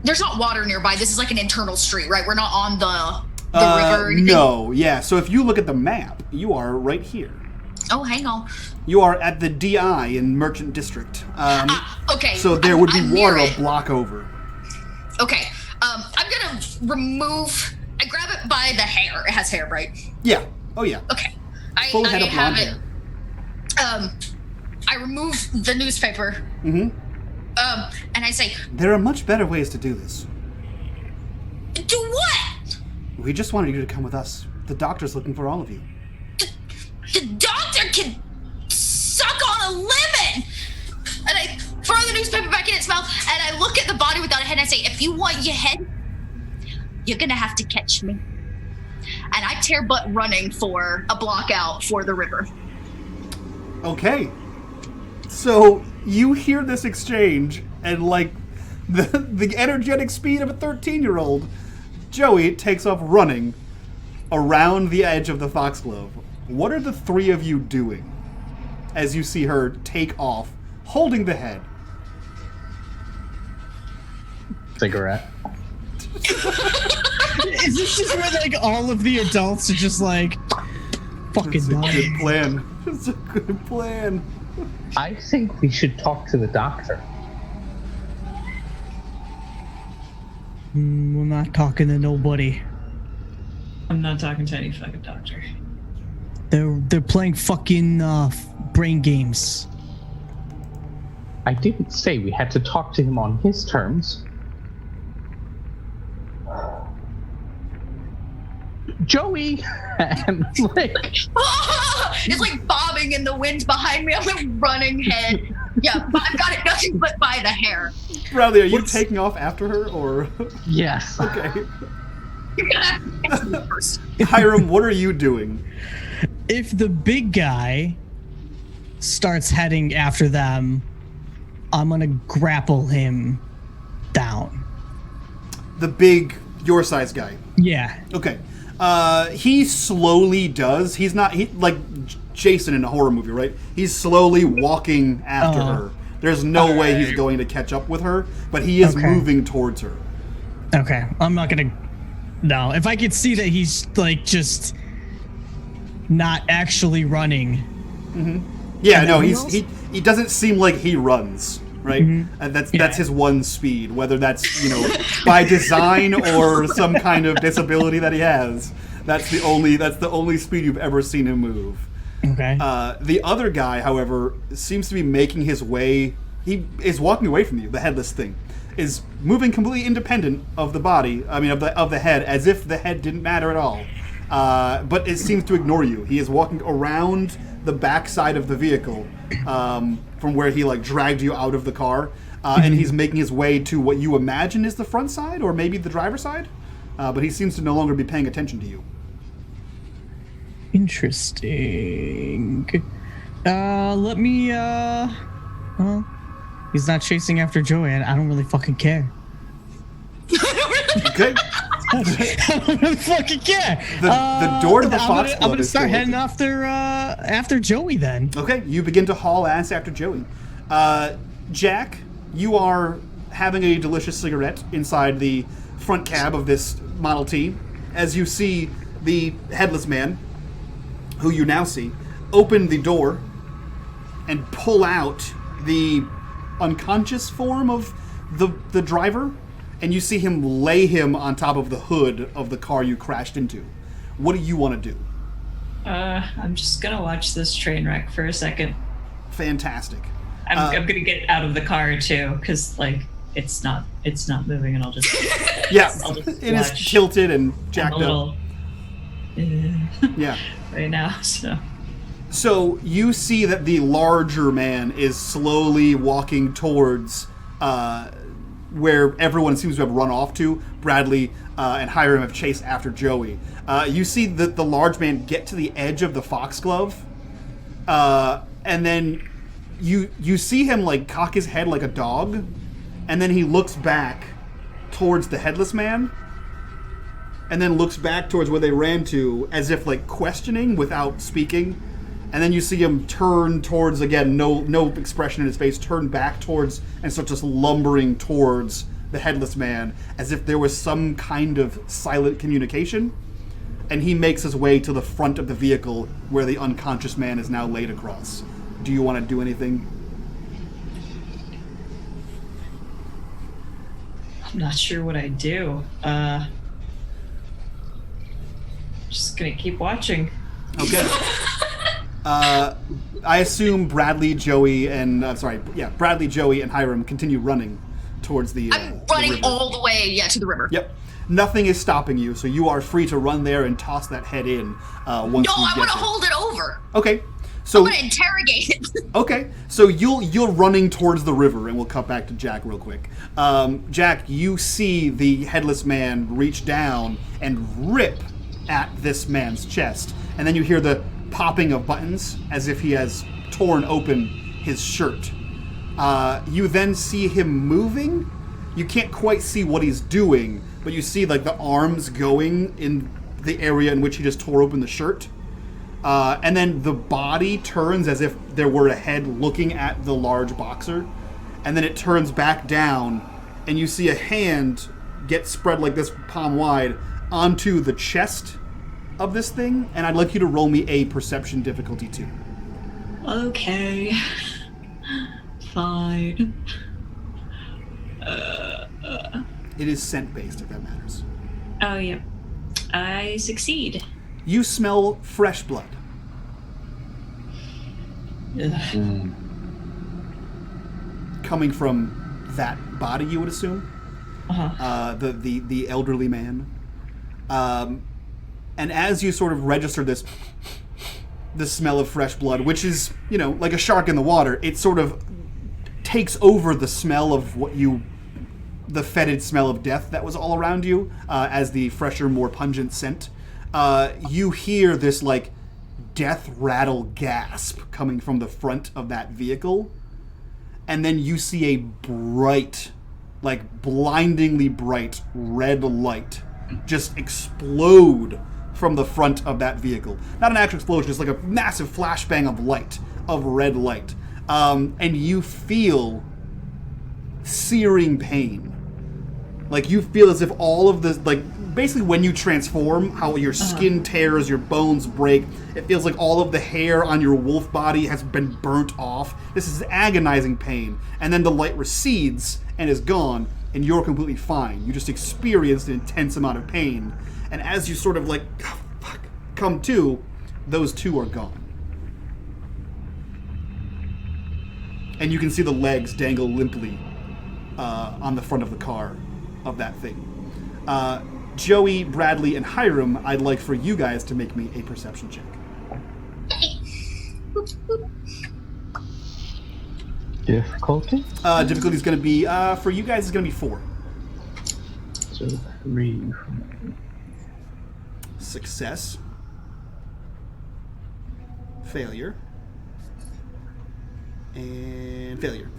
There's not water nearby. This is like an internal street, right? We're not on the river or anything? No, yeah. So if you look at the map, you are right here. Oh, hang on. You are at the DI in Merchant District. Okay. So there would be I'm water near a block over. Okay. I'm gonna remove. I grab it by the hair. It has hair, right? Yeah. Oh yeah. Okay. Full head I of blonde have hair. it. I remove the newspaper. Mm-hmm. And I say, there are much better ways to do this. do what? We just wanted you to come with us. The doctor's looking for all of you. The doctor can suck on a lemon! And I throw the newspaper back in its mouth, and I look at the body without a head, and I say, if you want your head, you're gonna have to catch me. And I tear butt running for a block out for the river. Okay. So you hear this exchange, and like the energetic speed of a 13-year-old, Joey takes off running around the edge of the Foxglove. What are the three of you doing as you see her take off, holding the head? Cigarette. Is this just where like all of the adults are just like fucking It's a dying? good plan. It's a good plan. I think we should talk to the doctor. We're not talking to nobody. I'm not talking to any fucking doctor. They're playing fucking brain games. I didn't say we had to talk to him on his terms. Joey! And like... It's like bobbing in the wind behind me. I'm like running head. Yeah, I've got it nothing but by the hair. Bradley, are you taking off after her, or...? Yes. Okay. You're gonna have to catch me first. Hiram, what are you doing? If the big guy starts heading after them, I'm gonna grapple him down. The big, your size guy. Yeah. Okay. He slowly does. He's not like Jason in a horror movie, right? He's slowly walking after her. There's no way he's going to catch up with her, but he is moving towards her. Okay. I'm not gonna... No. If I could see that he's like just not actually running. Yeah, And no, then who he doesn't seem like he runs, right? And that's his one speed, whether that's by design or some kind of disability that he has. That's the only speed you've ever seen him move. Okay. The other guy, however, seems to be making his way. He is walking away from you. The headless thing is moving completely independent of the body. I mean, of the head, as if the head didn't matter at all. But it seems to ignore you. He is walking around the back side of the vehicle, from where he dragged you out of the car, and he's making his way to what you imagine is the front side, or maybe the driver's side. But he seems to no longer be paying attention to you. Interesting. Let me, well, he's not chasing after Joey. I don't really fucking care. Okay. I don't really fucking care. The door to the Fox Club I'm gonna is start still heading after Joey then. Okay, you begin to haul ass after Joey. Jack, you are having a delicious cigarette inside the front cab of this Model T as you see the headless man, who you now see, open the door and pull out the unconscious form of the driver, and you see him lay him on top of the hood of the car you crashed into. What do you want to do? I'm just gonna watch this train wreck for a second. Fantastic. I'm gonna get out of the car too, because it's not moving, and I'll just I'll just it is watch. tilted and jacked I'm a little, Yeah. right now, so. So you see that the larger man is slowly walking towards where everyone seems to have run off to. Bradley and Hiram have chased after Joey. You see that the large man get to the edge of the foxglove, and then you see him cock his head like a dog, and then he looks back towards the headless man, and then looks back towards where they ran to, as if questioning without speaking. And then you see him turn towards, again, no expression in his face, turn back towards and start just lumbering towards the headless man, as if there was some kind of silent communication. And he makes his way to the front of the vehicle where the unconscious man is now laid across. Do you want to do anything? I'm not sure what I do. Just gonna keep watching. Okay. I assume Bradley, Joey, and Hiram continue running towards the. I'm running the river. all the way, to the river. Yep. Nothing is stopping you, so you are free to run there and toss that head in. Once No, you I get want to there. hold it over. Okay. I'm So going to interrogate it. okay, so you're running towards the river, and we'll cut back to Jack real quick. Jack, you see the headless man reach down and rip at this man's chest, and then you hear the popping of buttons as if he has torn open his shirt. You then see him moving. You can't quite see what he's doing, but you see the arms going in the area in which he just tore open the shirt. And then the body turns as if there were a head looking at the large boxer. And then it turns back down, and you see a hand get spread like this, palm wide, onto the chest of this thing. And I'd like you to roll me a perception difficulty 2. Okay. Fine. It is scent-based, if that matters. Oh, yep. I succeed. You smell fresh blood. Ugh. Coming from that body, you would assume. Uh-huh. The elderly man. And as you sort of register this smell of fresh blood, which is, like a shark in the water, it sort of takes over the smell of the fetid smell of death that was all around you, as the fresher, more pungent scent. You hear this death rattle gasp coming from the front of that vehicle, and then you see a bright, blindingly bright red light just explode from the front of that vehicle. Not an actual explosion, just a massive flashbang of light, of red light. And you feel searing pain. Like, you feel as if all of the, like, basically when you transform, how your skin tears, your bones break, it feels like all of the hair on your wolf body has been burnt off. This is agonizing pain. And then the light recedes and is gone, and you're completely fine. You just experienced an intense amount of pain. And as you sort of, like, come to, those two are gone. And you can see the legs dangle limply on the front of the car of that thing. Joey, Bradley, and Hiram, I'd like for you guys to make me a perception check. Difficulty? Difficulty is going to be, for you guys, is going to be 4. So 3. Success. Failure. And failure.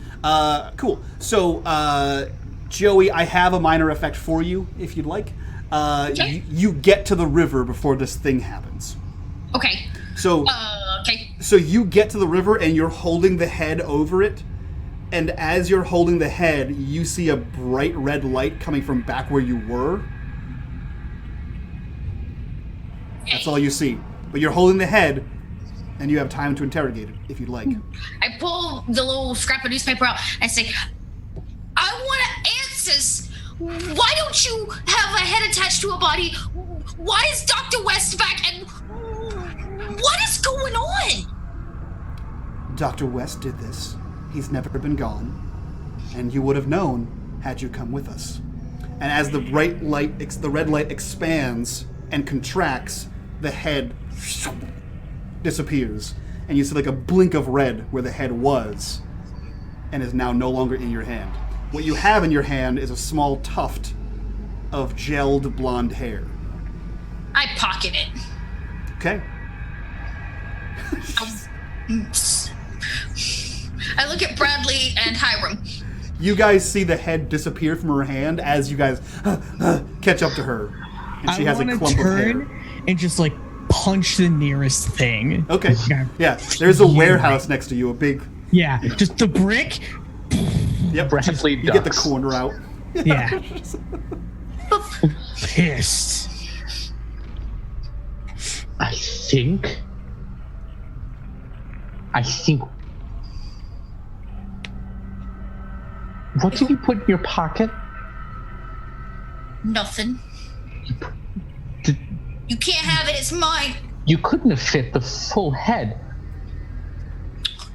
Cool. So, Joey, I have a minor effect for you, if you'd like. Okay. You get to the river before this thing happens. Okay. So, Okay. so you get to the river and you're holding the head over it. And as you're holding the head, you see a bright red light coming from back where you were. That's all you see. But you're holding the head, and you have time to interrogate it, if you'd like. I pull the little scrap of newspaper out and say, I want answers. Why don't you have a head attached to a body? Why is Dr. West back? And what is going on? Dr. West did this. He's never been gone. And you would have known had you come with us. And as the bright light, the red light expands and contracts, the head disappears. And you see like a blink of red where the head was and is now no longer in your hand. What you have in your hand is a small tuft of gelled blonde hair. I pocket it. Okay. I look at Bradley and Hiram. You guys see the head disappear from her hand as you guys catch up to her. And she has a clump of hair. Turn and just like punch the nearest thing. Okay. Yeah, there's a warehouse next to you, a big... Yeah, just the brick. Yep. Bradley You get the ducks. corner out. Yeah. Pissed. I think. What did you put in your pocket? Nothing. Did, You can't have it. It's mine. you couldn't have fit the full head.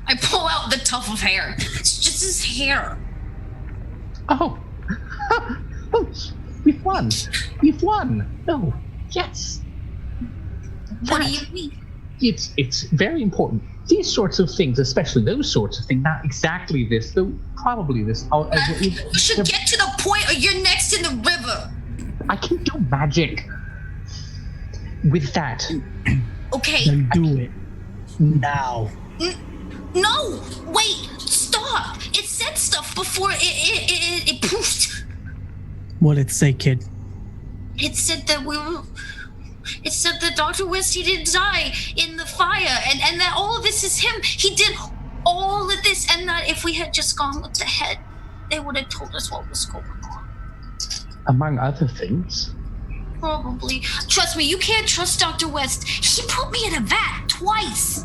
I pull out the tuft of hair. It's just his hair. Oh. Oh, we've won. We've won. Oh, yes. What do you mean? It's very important. These sorts of things, especially those sorts of things, not exactly this, though probably this. You should get to the point or you're next in the river. I can do magic with that. Okay. Then do it. Now. No, wait, stop. It said stuff before it poofed. What'd it say, kid? It said that it said that Dr. West, he didn't die in the fire, and that all of this is him. He did all of this, and that if we had just gone with the head, they would have told us what was going on. Among other things. Probably. Trust me, you can't trust Dr. West. He put me in a vat twice.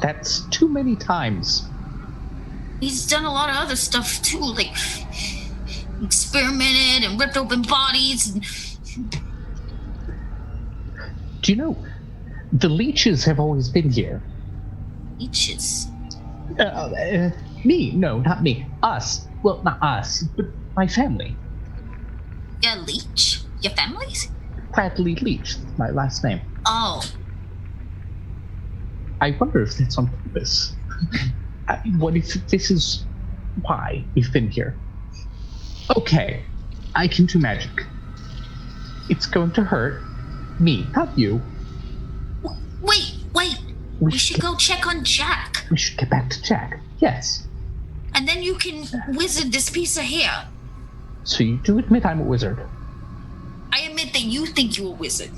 That's too many times. He's done a lot of other stuff too, like experimented and ripped open bodies. And Do you know, the leeches have always been here. leeches. Me? No, not me. Us. Well, not us, but my family. Yeah, leech. Your family's? Bradley Leach, my last name. Oh. I wonder if that's on purpose. What if this is why we've been here? Okay, I can do magic. It's going to hurt me, not you. Wait. We should go check on Jack. We should get back to Jack. Yes. And then you can wizard this piece of hair. So you do admit I'm a wizard. I admit that you think you're a wizard.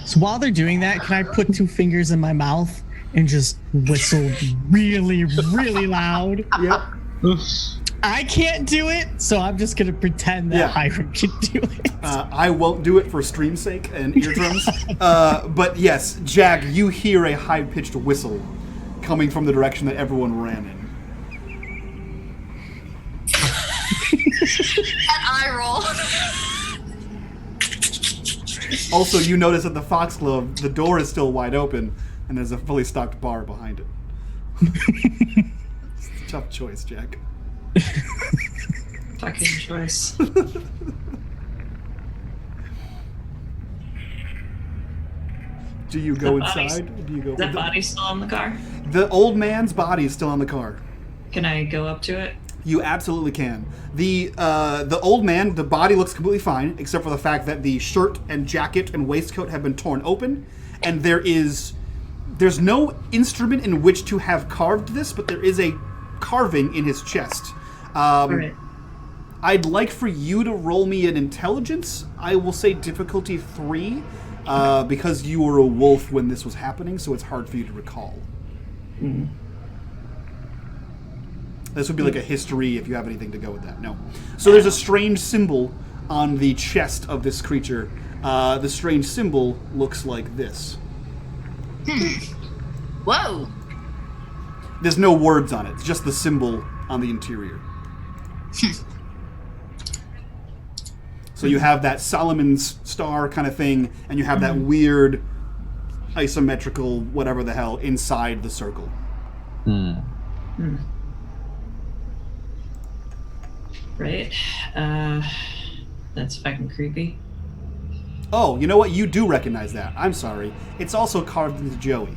So while they're doing that, can I put 2 fingers in my mouth and just whistle really, really loud? Yep. I can't do it, so I'm just gonna pretend that Hiram can do it. I won't do it for stream's sake and eardrums. But yes, Jack, you hear a high-pitched whistle coming from the direction that everyone ran in. An eye roll. Also, you notice at the Foxglove, the door is still wide open, and there's a fully stocked bar behind it. It's a tough choice, Jack. Fucking choice. Do you go inside? Do you go? Is that body still in the car? The old man's body is still on the car. Can I go up to it? You absolutely can. The old man, the body looks completely fine, except for the fact that the shirt and jacket and waistcoat have been torn open, and there's no instrument in which to have carved this, but there is a carving in his chest. Right. I'd like for you to roll me an intelligence. I will say difficulty 3, because you were a wolf when this was happening, so it's hard for you to recall. Mm. This would be like a history if you have anything to go with that. No. So there's a strange symbol on the chest of this creature. The strange symbol looks like this. Whoa. There's no words on it. It's just the symbol on the interior. So you have that Solomon's star kind of thing, and you have that weird isometrical whatever the hell inside the circle. Right. That's fucking creepy. Oh, you know what? You do recognize that. I'm sorry. It's also carved into Joey.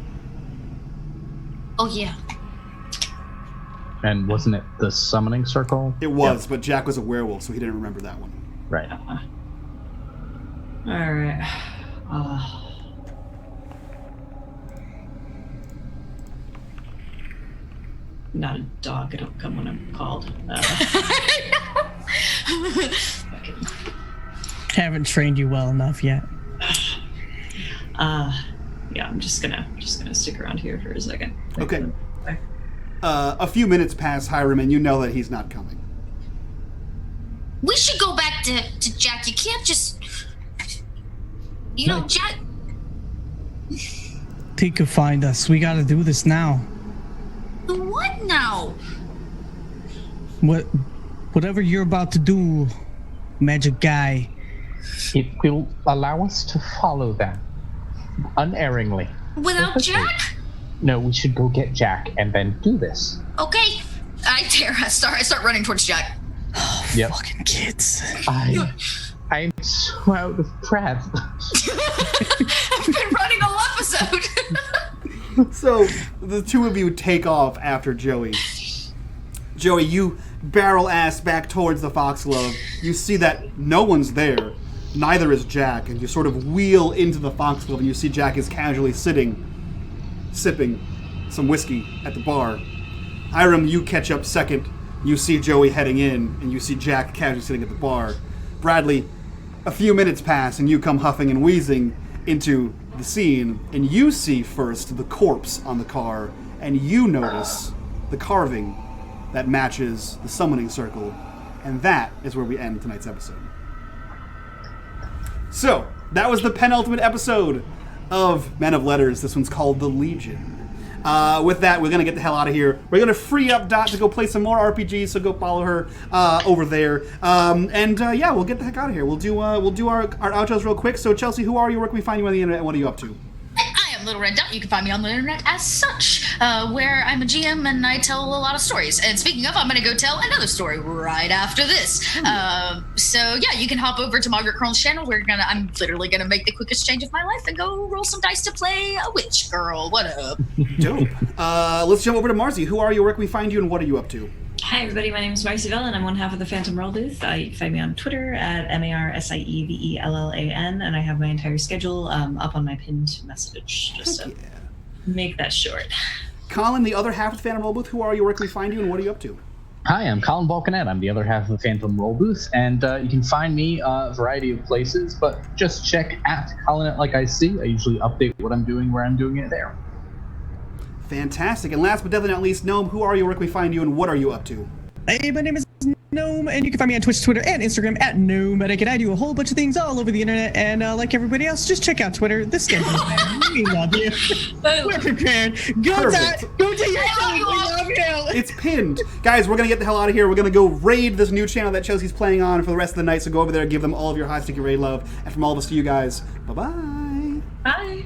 Oh, yeah. And wasn't it the summoning circle? It was, but Jack was a werewolf, so he didn't remember that one. Right. All right. Not a dog. I don't come when I'm called. Fucking. Haven't trained you well enough yet. Yeah, I'm just gonna stick around here for a second. Okay. A few minutes pass, Hiram, and you know that he's not coming. We should go back to Jack. You can't just... You know, Jack... He could find us. We gotta do this now. What now? Whatever you're about to do, magic guy. It will allow us to follow them unerringly. Without Jack? No, we should go get Jack and then do this. Okay. I start running towards Jack. Yep. Fucking kids. I'm so out of breath. I've been running all episode. So, the two of you take off after Joey. Joey, you barrel ass back towards the Foxglove. You see that no one's there. Neither is Jack. And you sort of wheel into the Foxglove, and you see Jack is casually sitting, sipping some whiskey at the bar. Hiram, you catch up second. You see Joey heading in, and you see Jack casually sitting at the bar. Bradley, a few minutes pass, and you come huffing and wheezing into the scene, and you see first the corpse on the car, and you notice the carving that matches the summoning circle, and that is where we end tonight's episode. So, that was the penultimate episode of Men of Letters. This one's called The Legion. With that, we're going to get the hell out of here. We're going to free up Dot to go play some more RPGs, so go follow her over there. Yeah, we'll get the heck out of here. We'll do our outros real quick. So, Chelsea, who are you? Where can we find you on the internet, and what are you up to? I am Little Red Dot. You can find me on the internet as such, where I'm a GM and I tell a lot of stories. And speaking of, I'm going to go tell another story right after this. So yeah, you can hop over to Margaret Curl's channel. I'm literally gonna make the quickest change of my life and go roll some dice to play a witch girl. What up? Dope. Let's jump over to Marcy. Who are you? Where can we find you? And what are you up to? Hi everybody, my name is Marcy Vell and I'm one half of the Phantom Roll Booth. You can find me on Twitter at MARSIEVELLAN, and I have my entire schedule up on my pinned message, just to make that short. Colin, the other half of the Phantom Roll Booth, who are you? Where can we find you? And what are you up to? Hi, I'm Colin Vulcanet. I'm the other half of the Phantom Roll Booth, and you can find me a variety of places, but just check at Colinet like I see. I usually update what I'm doing where I'm doing it there. Fantastic. And last but definitely not least, Gnome, who are you? Where can we find you? And what are you up to? Hey, my name is Gnome, and you can find me on Twitch, Twitter, and Instagram at NomeDic, and I do a whole bunch of things all over the internet, and like everybody else, just check out Twitter. The schedule's there. We love you. We're prepared. Go to your show. We love you. It's pinned. Guys, we're going to get the hell out of here. We're going to go raid this new channel that Chelsea's playing on for the rest of the night, so go over there and give them all of your high sticky raid love. And from all of us to you guys, bye-bye. Bye.